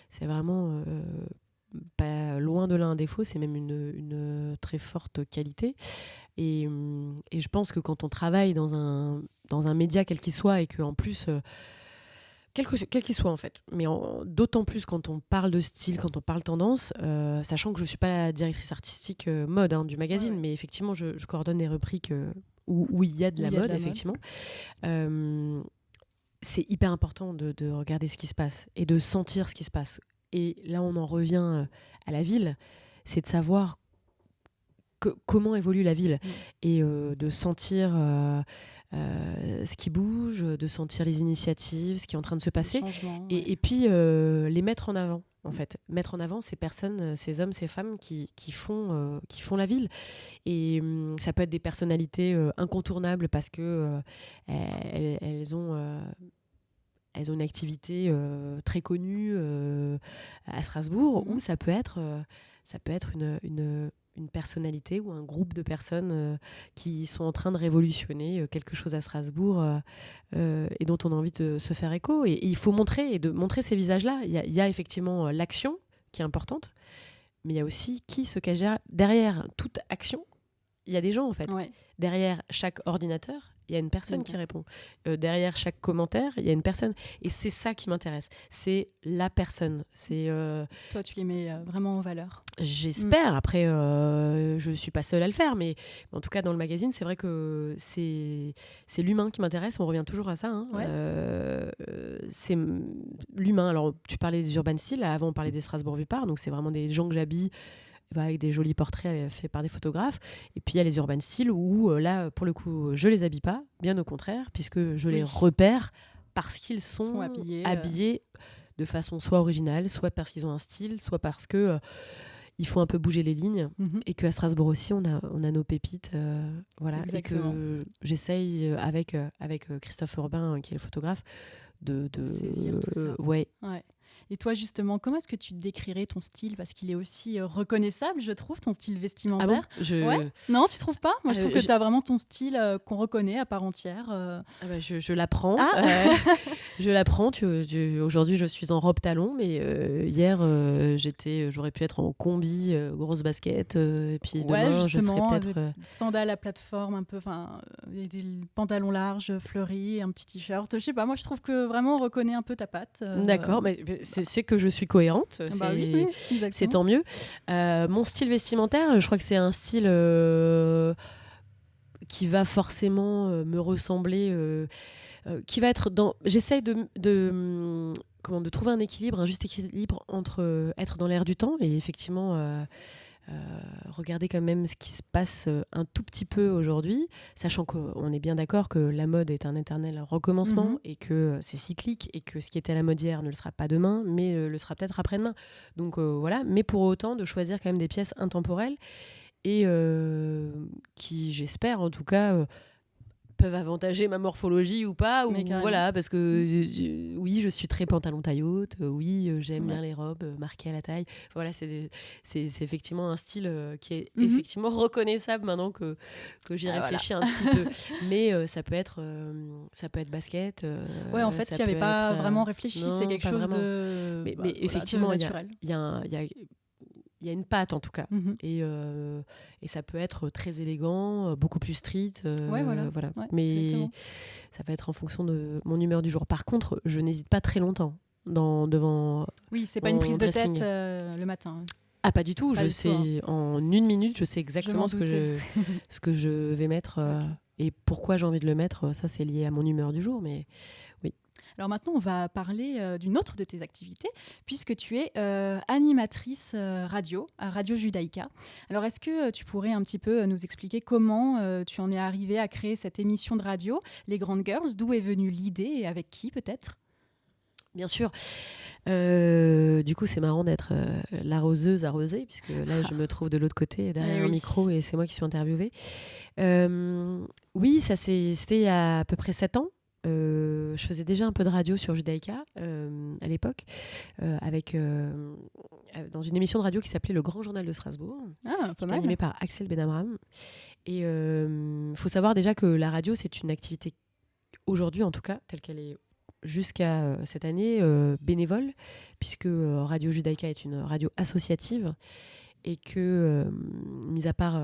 C'est vraiment pas loin de là un défaut, c'est même une très forte qualité. Et je pense que quand on travaille dans un média quel qu'il soit et qu'en plus, quel qu'il soit en fait, mais d'autant plus quand on parle de style, quand on parle tendance, sachant que je ne suis pas la directrice artistique mode du magazine, mais effectivement je coordonne des rubriques où il y a de la mode, effectivement. C'est hyper important de regarder ce qui se passe et de sentir ce qui se passe. Et là, on en revient à la ville, c'est de savoir comment évolue la ville et de sentir ce qui bouge, de sentir les initiatives, ce qui est en train de se passer et puis les mettre en avant. En fait, mettre en avant ces personnes, ces hommes, ces femmes qui font la ville. Et ça peut être des personnalités incontournables parce que elles ont une activité très connue à Strasbourg, ou ça peut être une personnalité ou un groupe de personnes qui sont en train de révolutionner quelque chose à Strasbourg et dont on a envie de se faire écho. Et il faut montrer ces visages-là. Il y a effectivement l'action qui est importante, mais il y a aussi qui se cache derrière toute action. Il y a des gens, en fait. Ouais. Derrière chaque ordinateur, il y a une personne qui répond. Derrière chaque commentaire, il y a une personne. Et c'est ça qui m'intéresse. C'est la personne. Toi, tu les mets vraiment en valeur. J'espère. Après, je ne suis pas seule à le faire. Mais en tout cas, dans le magazine, c'est vrai que c'est l'humain qui m'intéresse. On revient toujours à ça. Hein. Ouais. C'est l'humain. Alors, tu parlais des urban styles. Avant, on parlait des Strasbourg Vipar. Donc, c'est vraiment des gens que j'habille avec des jolis portraits faits par des photographes. Et puis il y a les urban styles où là, pour le coup, je les habille pas, bien au contraire, puisque je les repère parce qu'ils sont habillés de façon soit originale, soit parce qu'ils ont un style, soit parce que il faut un peu bouger les lignes, et qu'à Strasbourg aussi, on a nos pépites, voilà. Exactement. Et que j'essaye avec Christophe Urbain, qui est le photographe, de saisir tout ça. Ouais. Et toi, justement, comment est-ce que tu décrirais ton style? Parce qu'il est aussi reconnaissable, je trouve, ton style vestimentaire. Ah bon? Ouais. Non, tu trouves pas? Moi, je trouve que tu as vraiment ton style qu'on reconnaît à part entière. Je l'apprends. Je l'apprends. Aujourd'hui, je suis en robe talon, mais hier, j'aurais pu être en combi, grosse basket. Et puis demain, je serais peut-être... sandales à plateforme, un peu, des pantalons larges, fleuris, un petit t-shirt. Je sais pas, moi, je trouve que vraiment, on reconnaît un peu ta patte. D'accord, mais c'est que je suis cohérente, oui, c'est tant mieux. Mon style vestimentaire, je crois que c'est un style qui va forcément me ressembler, qui va être dans... J'essaye de trouver un équilibre, un juste équilibre entre être dans l'air du temps et effectivement... regarder quand même ce qui se passe un tout petit peu aujourd'hui, sachant qu'on est bien d'accord que la mode est un éternel recommencement et que c'est cyclique et que ce qui était à la mode hier ne le sera pas demain, mais le sera peut-être après-demain. Donc voilà, mais pour autant de choisir quand même des pièces intemporelles et qui, j'espère en tout cas, peuvent avantager ma morphologie ou pas, ou voilà, parce que oui, je suis très pantalon taille haute, oui, j'aime bien les robes marquées à la taille. Voilà, c'est effectivement un style qui est effectivement reconnaissable maintenant que j'y réfléchis un petit peu. Mais ça peut être basket. Ouais, en fait, tu n'y avais pas vraiment réfléchi, c'est quelque chose vraiment. de mais effectivement, de naturel. Il y a une patte en tout cas, et ça peut être très élégant, beaucoup plus street, voilà. Ouais, mais exactement. ça va être en fonction de mon humeur du jour. Par contre, je n'hésite pas très longtemps devant. Oui, c'est pas une prise de tête le matin. Ah, pas du tout. En 1 minute, je sais exactement ce que je vais mettre et pourquoi j'ai envie de le mettre. Ça, c'est lié à mon humeur du jour, mais oui. Alors maintenant, on va parler d'une autre de tes activités, puisque tu es animatrice radio à Radio Judaïka. Alors, est-ce que tu pourrais un petit peu nous expliquer comment tu en es arrivée à créer cette émission de radio, Les Grandes Girls? D'où est venue l'idée et avec qui peut-être? Bien sûr. Du coup, c'est marrant d'être l'arroseuse arrosée, puisque là, je me trouve de l'autre côté, derrière un micro, et c'est moi qui suis interviewée. Oui, c'était il y a à peu près 7 ans. Je faisais déjà un peu de radio sur Judaïka à l'époque, dans une émission de radio qui s'appelait Le Grand Journal de Strasbourg, qui était animée par Axel Benamram. Et faut savoir déjà que la radio, c'est une activité, aujourd'hui en tout cas, telle qu'elle est jusqu'à cette année, bénévole, puisque Radio Judaïka est une radio associative, et que, mis à part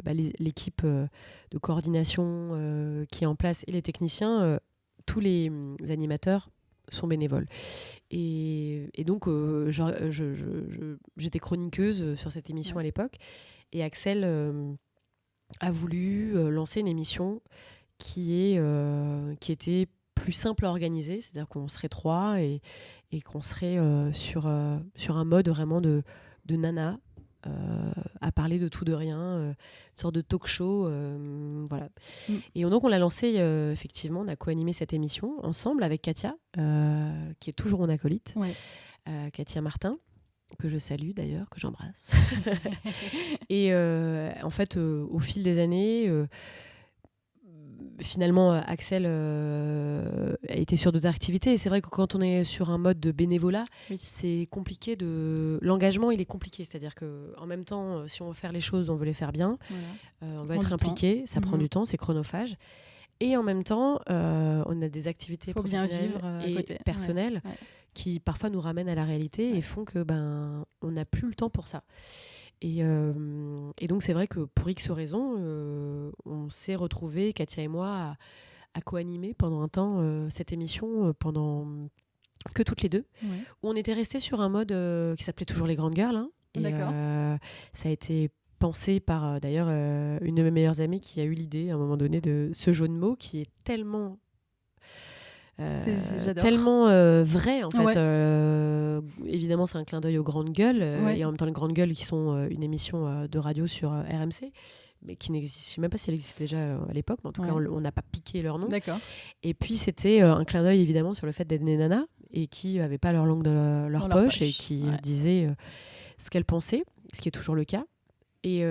l'équipe de coordination qui est en place et les techniciens, tous les animateurs sont bénévoles. Et donc, j'étais chroniqueuse sur cette émission à l'époque, et Axel a voulu lancer une émission qui était plus simple à organiser, c'est-à-dire qu'on serait 3 et qu'on serait sur un mode vraiment de nana, à parler de tout de rien, une sorte de talk show, voilà. Et donc on l'a lancé, effectivement, on a co-animé cette émission ensemble avec Katia, qui est toujours mon acolyte, Katia Martin, que je salue d'ailleurs, que j'embrasse. Et en fait, au fil des années, finalement, Axel a été sur d'autres activités. Et c'est vrai que quand on est sur un mode de bénévolat, c'est compliqué. L'engagement, il est compliqué. C'est-à-dire qu'en même temps, si on veut faire les choses, on veut les faire bien. On va être impliqué. Ça prend du temps, c'est chronophage. Et en même temps, on a des activités professionnelles et personnelles qui parfois nous ramènent à la réalité et font que on n'a plus le temps pour ça. Et donc, c'est vrai que pour X raisons, on s'est retrouvés, Katia et moi, à co-animer pendant un temps cette émission, pendant que toutes les deux, où on était restés sur un mode qui s'appelait toujours Les Grandes Girls. Et ça a été pensé par, d'ailleurs, une de mes meilleures amies qui a eu l'idée, à un moment donné, de ce jeu de mots qui est tellement... tellement vrai en fait. Évidemment, c'est un clin d'œil aux Grandes Gueules, et en même temps les Grandes Gueules qui sont une émission de radio sur RMC, mais qui n'existe, je sais même pas si elle existait déjà à l'époque, mais en tout cas on n'a pas piqué leur nom. Et puis c'était un clin d'œil évidemment sur le fait d'être des nanas et qui n'avaient pas leur langue dans leur poche et qui disaient ce qu'elles pensaient, ce qui est toujours le cas. Et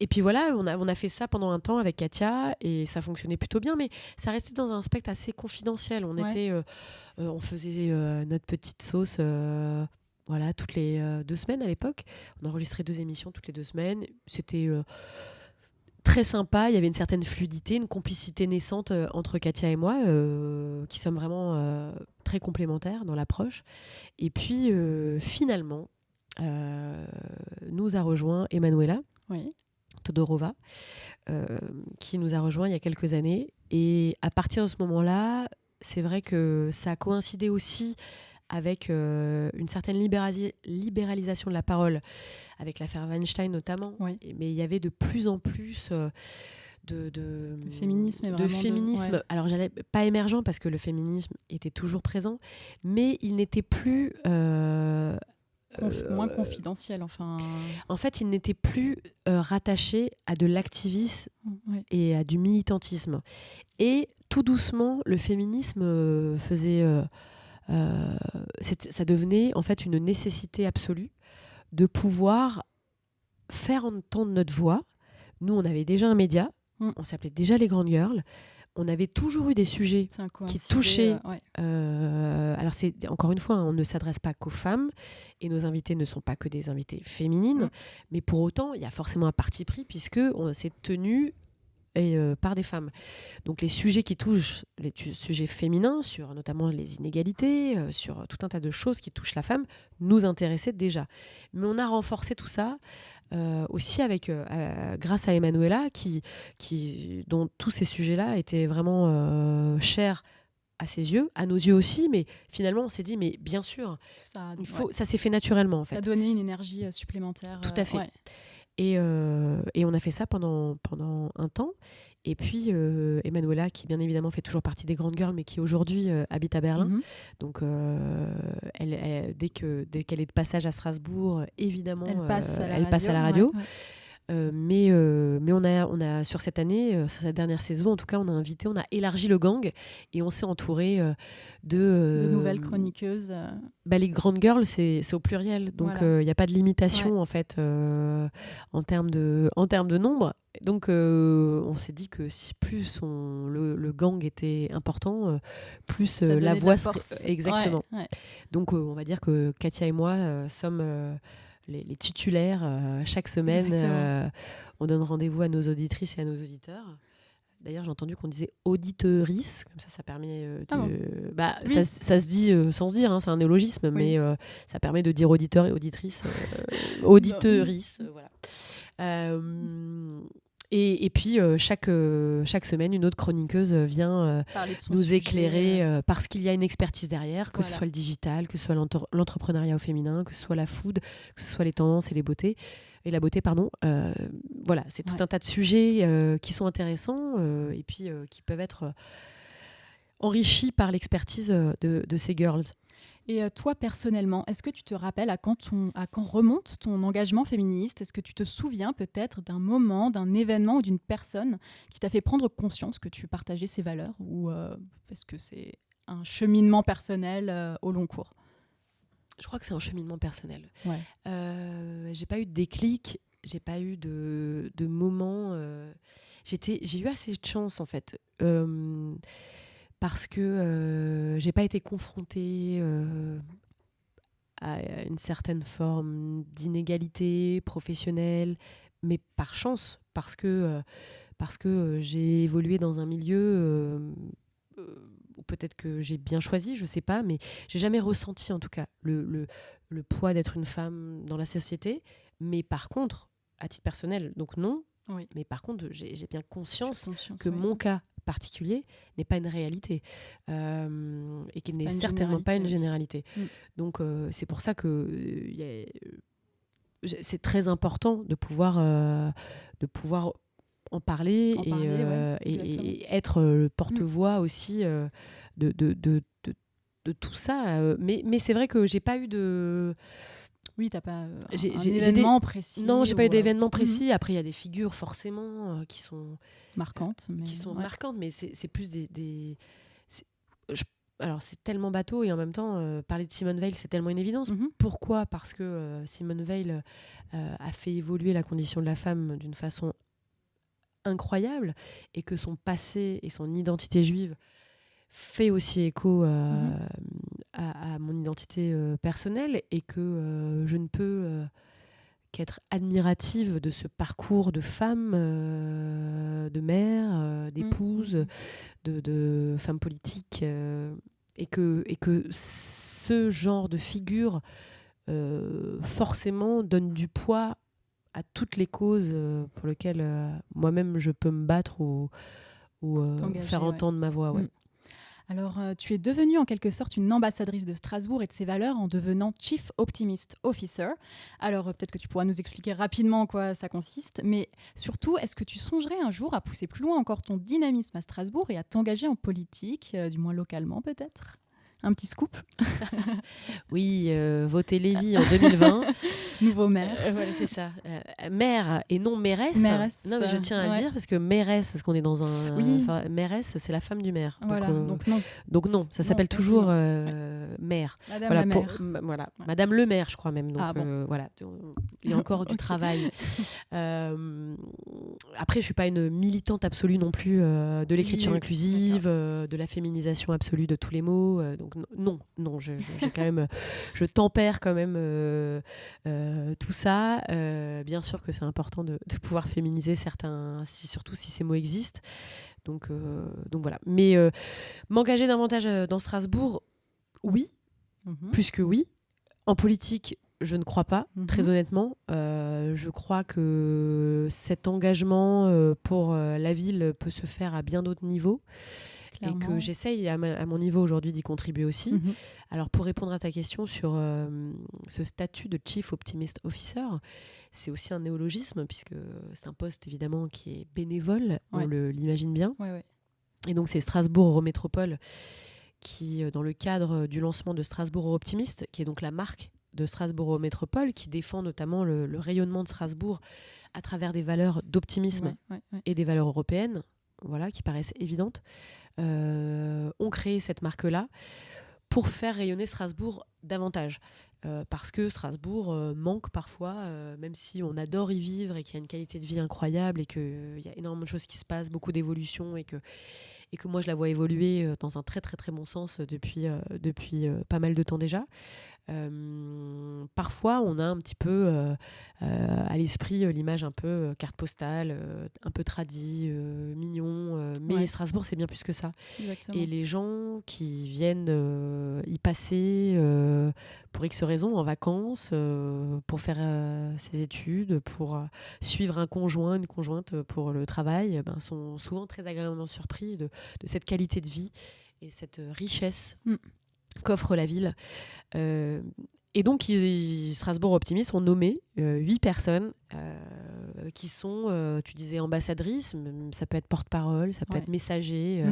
puis voilà, on a fait ça pendant un temps avec Katia et ça fonctionnait plutôt bien, mais ça restait dans un aspect assez confidentiel. On faisait notre petite sauce toutes les 2 semaines à l'époque. On enregistrait 2 émissions toutes les 2 semaines. C'était très sympa, il y avait une certaine fluidité, une complicité naissante entre Katia et moi, qui sommes vraiment très complémentaires dans l'approche. Et puis finalement, nous a rejoint Emanuela Todorova, qui nous a rejoint il y a quelques années. Et à partir de ce moment-là, c'est vrai que ça a coïncidé aussi avec une certaine libéralisation de la parole, avec l'affaire Weinstein notamment. Mais il y avait de plus en plus de féminisme. Alors, j'allais pas émergent parce que le féminisme était toujours présent, mais il n'était plus... moins confidentiel, enfin. En fait, il n'était plus rattaché à de l'activisme et à du militantisme. Et tout doucement, le féminisme ça devenait en fait une nécessité absolue de pouvoir faire entendre notre voix. Nous, on avait déjà un média on s'appelait déjà les Grandes Girls. On avait toujours eu des sujets qui touchaient. Alors, encore une fois, on ne s'adresse pas qu'aux femmes et nos invités ne sont pas que des invités féminines. Mais pour autant, il y a forcément un parti pris puisque c'est tenu par des femmes. Donc les sujets qui touchent, les sujets féminins, sur notamment les inégalités, sur tout un tas de choses qui touchent la femme, nous intéressaient déjà. Mais on a renforcé tout ça aussi grâce à Emanuela, dont tous ces sujets-là étaient vraiment chers à ses yeux, à nos yeux aussi, mais finalement on s'est dit, mais bien sûr, ça s'est fait naturellement en fait. Ça a donné une énergie supplémentaire. Tout à fait. Et on a fait ça pendant un temps. Et puis, Emanuela, qui bien évidemment fait toujours partie des Grandes Girls, mais qui aujourd'hui habite à Berlin. Donc, dès qu'elle est de passage à Strasbourg, évidemment, elle passe à la radio. Mais on a sur cette année, sur cette dernière saison, en tout cas, on a élargi le gang et on s'est entouré de nouvelles chroniqueuses. Les Grandes Girls, c'est au pluriel, donc il n'y a pas de limitation en fait en termes de nombre. Donc on s'est dit que si plus le gang était important, plus la voix serait... Exactement. Donc on va dire que Katia et moi sommes les titulaires chaque semaine. On donne rendez-vous à nos auditrices et à nos auditeurs. D'ailleurs, j'ai entendu qu'on disait auditeurice, comme ça permet ça se dit sans se dire, hein, c'est un néologisme, mais ça permet de dire auditeur et auditrice, auditeurice, voilà. Et puis, chaque semaine, une autre chroniqueuse vient nous éclairer parce qu'il y a une expertise derrière, que ce soit le digital, que ce soit l'entrepreneuriat au féminin, que ce soit la food, que ce soit les tendances et la beauté, pardon. Voilà, c'est tout un tas de sujets qui sont intéressants et puis qui peuvent être enrichis par l'expertise de ces girls. Et toi, personnellement, est-ce que tu te rappelles à quand remonte ton engagement féministe ? Est-ce que tu te souviens peut-être d'un moment, d'un événement ou d'une personne qui t'a fait prendre conscience que tu partageais ces valeurs ? Ou est-ce que c'est un cheminement personnel au long cours ? Je crois que c'est un cheminement personnel. J'ai pas eu de déclic, j'ai pas eu de moment. J'ai eu assez de chance, en fait. Parce que j'ai pas été confrontée à une certaine forme d'inégalité professionnelle, mais par chance, parce que j'ai évolué dans un milieu où peut-être que j'ai bien choisi, je sais pas, mais j'ai jamais ressenti en tout cas le poids d'être une femme dans la société. Mais par contre, à titre personnel, donc non, mais par contre, j'ai bien conscience que mon cas particulier n'est pas une réalité et qui n'est certainement pas une généralité. Donc c'est pour ça que c'est très important de pouvoir en parler et être le porte-voix aussi de tout ça. Mais c'est vrai que j'ai pas eu de... Oui, t'as pas un événement précis. Non, j'ai pas eu d'événement précis. Après, il y a des figures forcément qui sont marquantes. Marquantes, mais c'est plus alors, c'est tellement bateau et en même temps, parler de Simone Veil, c'est tellement une évidence. Pourquoi ? Parce que Simone Veil a fait évoluer la condition de la femme d'une façon incroyable et que son passé et son identité juive fait aussi écho à mon identité personnelle et que je ne peux qu'être admirative de ce parcours de femme, de mère, d'épouse, de femme politique et que ce genre de figure forcément donne du poids à toutes les causes pour lesquelles moi-même je peux me battre ou faire entendre ma voix. Alors, tu es devenue en quelque sorte une ambassadrice de Strasbourg et de ses valeurs en devenant Chief Optimist Officer. Alors, peut-être que tu pourras nous expliquer rapidement en quoi ça consiste, mais surtout, est-ce que tu songerais un jour à pousser plus loin encore ton dynamisme à Strasbourg et à t'engager en politique, du moins localement peut-être ? Un petit scoop. Oui, voter Lévy en 2020. Nouveau maire. Voilà, c'est ça. Maire et non mairesse. Non, mais je tiens à le dire parce que mairesse, parce qu'on est dans un... Oui. Mairesse, c'est la femme du maire. Voilà, donc non. Donc non, ça s'appelle toujours maire. Madame la maire. Voilà. Madame le maire, je crois même. Donc bon. voilà, il y a encore du travail. Après, je suis pas une militante absolue non plus de l'écriture Oui, inclusive, de la féminisation absolue de tous les mots. Donc non, j'ai quand même, je tempère quand même tout ça. Bien sûr que c'est important de pouvoir féminiser certains, surtout si ces mots existent. Donc voilà. Mais m'engager davantage dans Strasbourg, oui, plus que oui. En politique, je ne crois pas, très honnêtement. Je crois que cet engagement pour la ville peut se faire à bien d'autres niveaux. Clairement. Et que j'essaye à mon niveau aujourd'hui d'y contribuer aussi. Alors pour répondre à ta question sur ce statut de Chief Optimist Officer, c'est aussi un néologisme puisque c'est un poste évidemment qui est bénévole, on l'imagine bien. Ouais. Et donc c'est Strasbourg Eurométropole qui, dans le cadre du lancement de Strasbourg Optimiste, qui est donc la marque de Strasbourg Eurométropole, qui défend notamment le rayonnement de Strasbourg à travers des valeurs d'optimisme et des valeurs européennes, voilà, qui paraissent évidentes, ont créé cette marque-là pour faire rayonner Strasbourg davantage. Parce que Strasbourg manque parfois, même si on adore y vivre et qu'il y a une qualité de vie incroyable et qu'il y a énormément de choses qui se passent, beaucoup d'évolutions et que moi je la vois évoluer dans un très très très bon sens depuis pas mal de temps déjà. Parfois on a un petit peu à l'esprit l'image un peu carte postale, un peu tradie, mignon, mais Strasbourg c'est bien plus que ça. Exactement. Et les gens qui viennent y passer pour X raisons en vacances, pour faire ses études, pour suivre un conjoint, une conjointe pour le travail, sont souvent très agréablement surpris de cette qualité de vie et cette richesse qu'offre la ville. Et donc, Strasbourg Optimiste ont nommé 8 personnes qui sont, tu disais, ambassadrices, ça peut être porte-parole, ça peut être messager,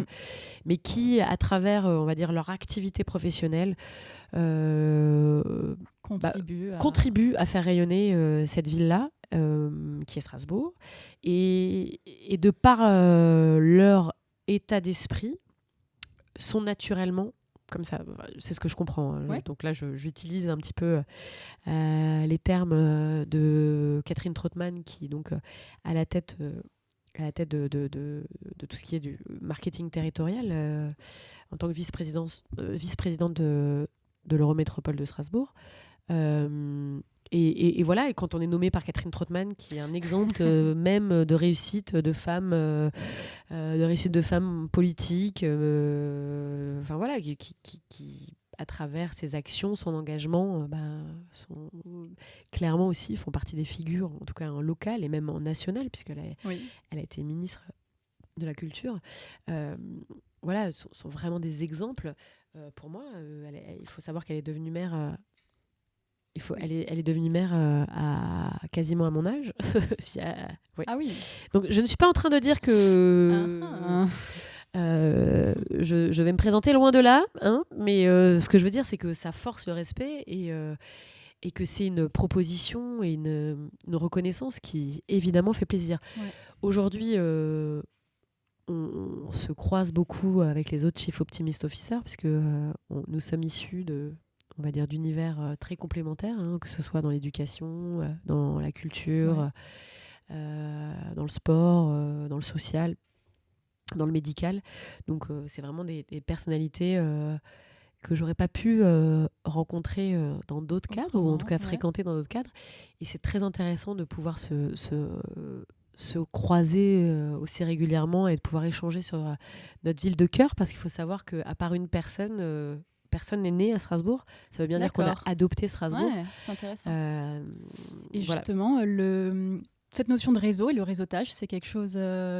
mais qui, à travers, on va dire, leur activité professionnelle, contribuent à faire rayonner cette ville-là, qui est Strasbourg. Et de par leur état d'esprit, sont naturellement comme ça, c'est ce que je comprends. Donc là, j'utilise un petit peu les termes de Catherine Trottmann, qui donc à la tête de tout ce qui est du marketing territorial, en tant que vice-présidente de l'Eurométropole de Strasbourg. Et voilà, et quand on est nommé par Catherine Trottmann, qui est un exemple même de réussite de femmes politiques, enfin voilà, qui à travers ses actions, son engagement, clairement aussi font partie des figures, en tout cas en local et même en national, puisqu'elle elle a été ministre de la Culture. Voilà, sont vraiment des exemples. Pour moi, il faut savoir qu'elle est devenue maire. Elle est devenue maire quasiment à mon âge. Ah oui. Donc je ne suis pas en train de dire que je vais me présenter loin de là, hein, mais ce que je veux dire, c'est que ça force le respect et que c'est une proposition et une reconnaissance qui évidemment fait plaisir. Aujourd'hui, on se croise beaucoup avec les autres Chief Optimist Officers, puisque nous sommes issus on va dire, d'univers très complémentaires, hein, que ce soit dans l'éducation, dans la culture, dans le sport, dans le social, dans le médical. Donc c'est vraiment des personnalités que j'aurais pas pu rencontrer dans d'autres cadres, ou en tout cas fréquenter dans d'autres cadres. Et c'est très intéressant de pouvoir se croiser aussi régulièrement et de pouvoir échanger sur notre ville de cœur, parce qu'il faut savoir qu'à part une personne... personne n'est né à Strasbourg, ça veut bien dire qu'on a adopté Strasbourg. Ouais, c'est intéressant. Et justement, cette notion de réseau et le réseautage, c'est quelque chose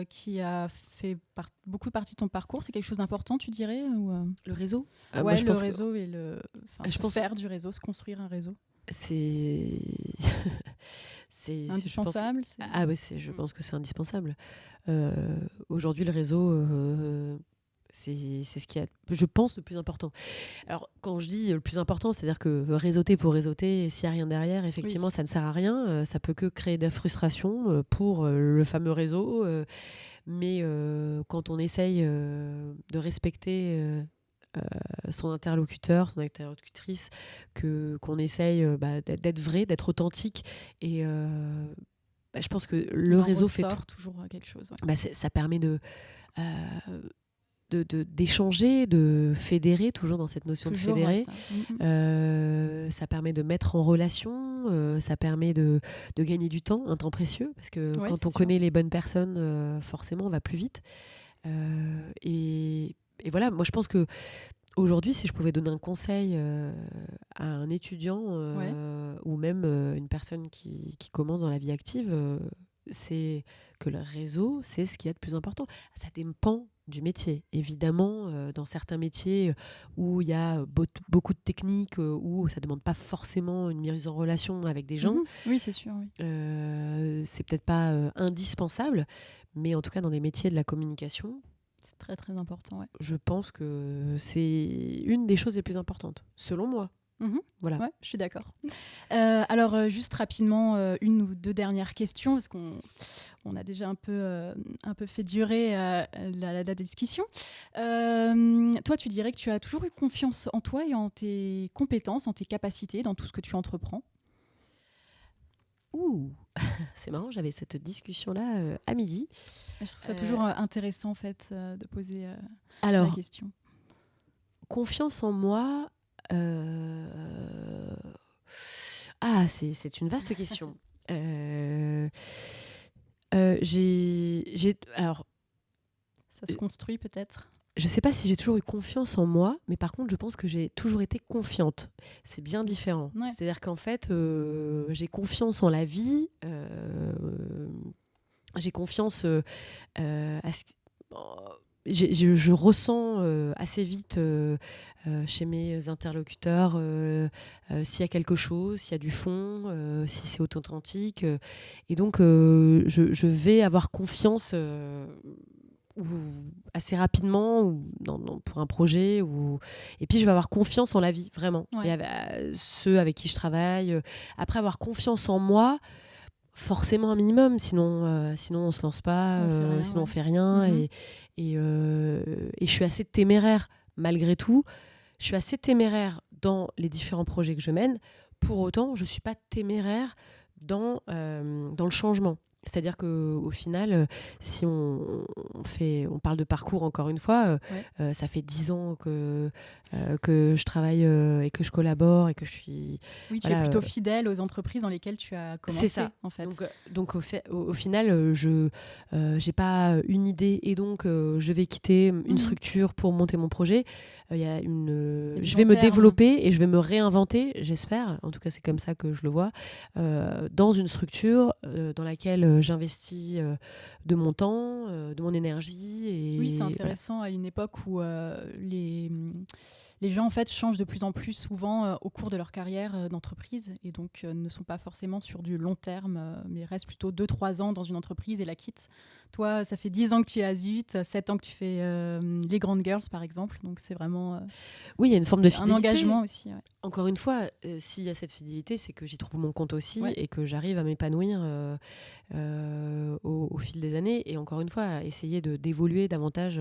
qui a fait beaucoup partie de ton parcours. C'est quelque chose d'important, tu dirais ou Le réseau le réseau et faire du réseau, se construire un réseau. C'est indispensable. Je pense que c'est indispensable. Aujourd'hui, le réseau... c'est ce qui est, je pense, le plus important. Alors, quand je dis le plus important, c'est-à-dire que réseauter pour réseauter, s'il n'y a rien derrière, effectivement, ça ne sert à rien. Ça peut que créer de la frustration pour le fameux réseau. Mais quand on essaye de respecter son interlocuteur, son interlocutrice, qu'on essaye d'être vrai, d'être authentique et je pense que le réseau fait ressort toujours quelque chose. ça permet d'échanger, de fédérer, toujours dans cette notion Toujours, de fédérer. Ça. Ça permet de mettre en relation, ça permet de gagner du temps, un temps précieux, parce que quand on connaît les bonnes personnes, forcément, on va plus vite. Et voilà, moi je pense que aujourd'hui, si je pouvais donner un conseil à un étudiant ou même une personne qui commence dans la vie active, c'est que le réseau, c'est ce qu'il y a de plus important. Ça dépend du métier. Évidemment, dans certains métiers où il y a beaucoup de techniques, où ça ne demande pas forcément une mise en relation avec des gens, oui, c'est sûr. Oui. c'est peut-être pas indispensable, mais en tout cas, dans des métiers de la communication, c'est très, très important. Ouais. Je pense que c'est une des choses les plus importantes, selon moi. Voilà. Ouais, je suis d'accord. Alors, juste rapidement, une ou deux dernières questions, parce qu'on a déjà un peu fait durer la discussion. Toi, tu dirais que tu as toujours eu confiance en toi et en tes compétences, en tes capacités, dans tout ce que tu entreprends? Ouh, c'est marrant, j'avais cette discussion-là à midi. Je trouve ça toujours intéressant en fait, de poser la question. Confiance en moi, c'est une vaste question. Alors, ça se construit peut-être. Je ne sais pas si j'ai toujours eu confiance en moi, mais par contre, je pense que j'ai toujours été confiante. C'est bien différent. Ouais. C'est-à-dire qu'en fait, j'ai confiance en la vie, j'ai confiance à ce je ressens assez vite chez mes interlocuteurs s'il y a quelque chose, s'il y a du fond, si c'est authentique. Et donc, je vais avoir confiance assez rapidement pour un projet. Et puis, je vais avoir confiance en la vie, vraiment. Ouais. Et ceux avec qui je travaille. Après, avoir confiance en moi, forcément un minimum, sinon on se lance pas, sinon on fait rien. Et je suis assez téméraire malgré tout. Je suis assez téméraire dans les différents projets que je mène. Pour autant, je suis pas téméraire dans le changement. C'est-à-dire qu'au final, si on parle de parcours encore une fois, ça fait 10 ans que je travaille et que je collabore et que je suis... Oui, tu es plutôt fidèle aux entreprises dans lesquelles tu as commencé. C'est ça, en fait. Donc au final, je n'ai pas une idée et donc je vais quitter une structure pour monter mon projet. Je vais me développer et je vais me réinventer, j'espère. En tout cas, c'est comme ça que je le vois. Dans une structure dans laquelle j'investis de mon temps, de mon énergie. Et oui, c'est intéressant à une époque où les gens en fait changent de plus en plus souvent au cours de leur carrière d'entreprise et donc ne sont pas forcément sur du long terme, mais restent plutôt 2-3 ans dans une entreprise et la quittent. Toi, ça fait 10 ans que tu es à Zut, 7 ans que tu fais les Grandes Girls par exemple, donc c'est vraiment oui, il y a une forme de fidélité. Un engagement aussi. Ouais. Encore une fois, s'il y a cette fidélité, c'est que j'y trouve mon compte aussi et que j'arrive à m'épanouir au fil des années et encore une fois, à essayer d'évoluer davantage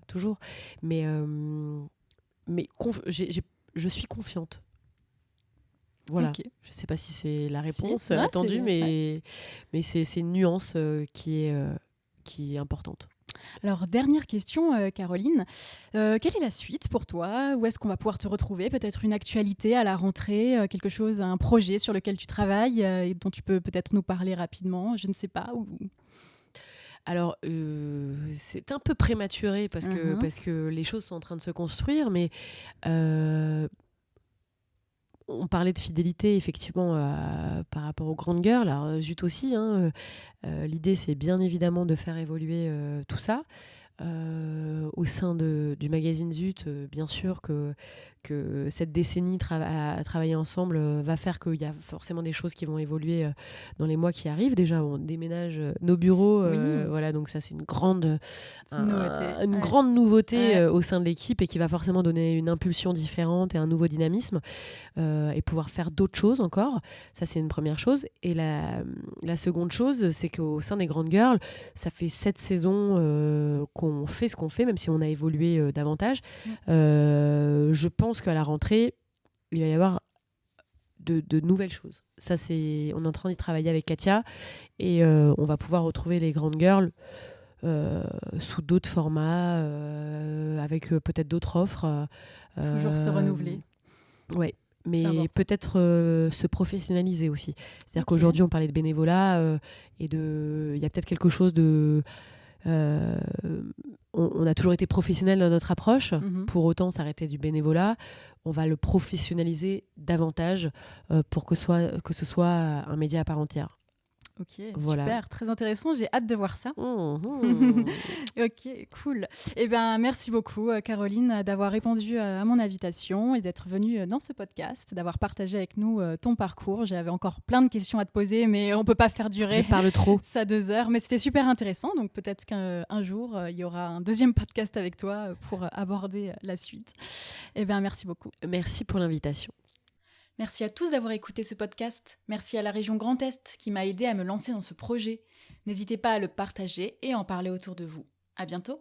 toujours. Mais je suis confiante. Voilà. Okay. Je ne sais pas si c'est la réponse attendue, mais c'est une nuance qui est importante. Alors, dernière question, Caroline. Quelle est la suite pour toi? Où est-ce qu'on va pouvoir te retrouver? Peut-être une actualité à la rentrée, quelque chose, un projet sur lequel tu travailles et dont tu peux peut-être nous parler rapidement, je ne sais pas. Alors, c'est un peu prématuré parce que les choses sont en train de se construire, mais on parlait de fidélité, effectivement, par rapport aux Grandes Girls. Alors, Zut aussi, l'idée, c'est bien évidemment de faire évoluer tout ça. Au sein du magazine Zut, bien sûr que cette décennie à travailler ensemble va faire qu'il y a forcément des choses qui vont évoluer dans les mois qui arrivent. Déjà, on déménage nos bureaux, voilà, donc ça c'est une grande nouveauté au sein de l'équipe et qui va forcément donner une impulsion différente et un nouveau dynamisme et pouvoir faire d'autres choses encore. Ça c'est une première chose. Et la seconde chose, c'est qu'au sein des Grandes Girls, ça fait 7 saisons qu'on fait ce qu'on fait, même si on a évolué davantage. Je pense qu'à la rentrée, il va y avoir de nouvelles choses. Ça, on est en train d'y travailler avec Katia et on va pouvoir retrouver les grandes girls sous d'autres formats, avec peut-être d'autres offres. Toujours se renouveler. Ouais. Mais peut-être se professionnaliser aussi. C'est-à-dire Okay. qu'aujourd'hui, on parlait de bénévolat il y a peut-être quelque chose de... on a toujours été professionnel dans notre approche. Pour autant, s'arrêter du bénévolat, on va le professionnaliser davantage pour que ce soit un média à part entière. Ok, voilà. Super, très intéressant, j'ai hâte de voir ça. Ok, cool. Eh bien, merci beaucoup Caroline d'avoir répondu à mon invitation et d'être venue dans ce podcast, d'avoir partagé avec nous ton parcours. J'avais encore plein de questions à te poser, mais on ne peut pas faire durer Je parle trop. Ça 2 heures. Mais c'était super intéressant, donc peut-être qu'un jour, il y aura un deuxième podcast avec toi pour aborder la suite. Eh bien, merci beaucoup. Merci pour l'invitation. Merci à tous d'avoir écouté ce podcast. Merci à la région Grand Est qui m'a aidé à me lancer dans ce projet. N'hésitez pas à le partager et en parler autour de vous. À bientôt!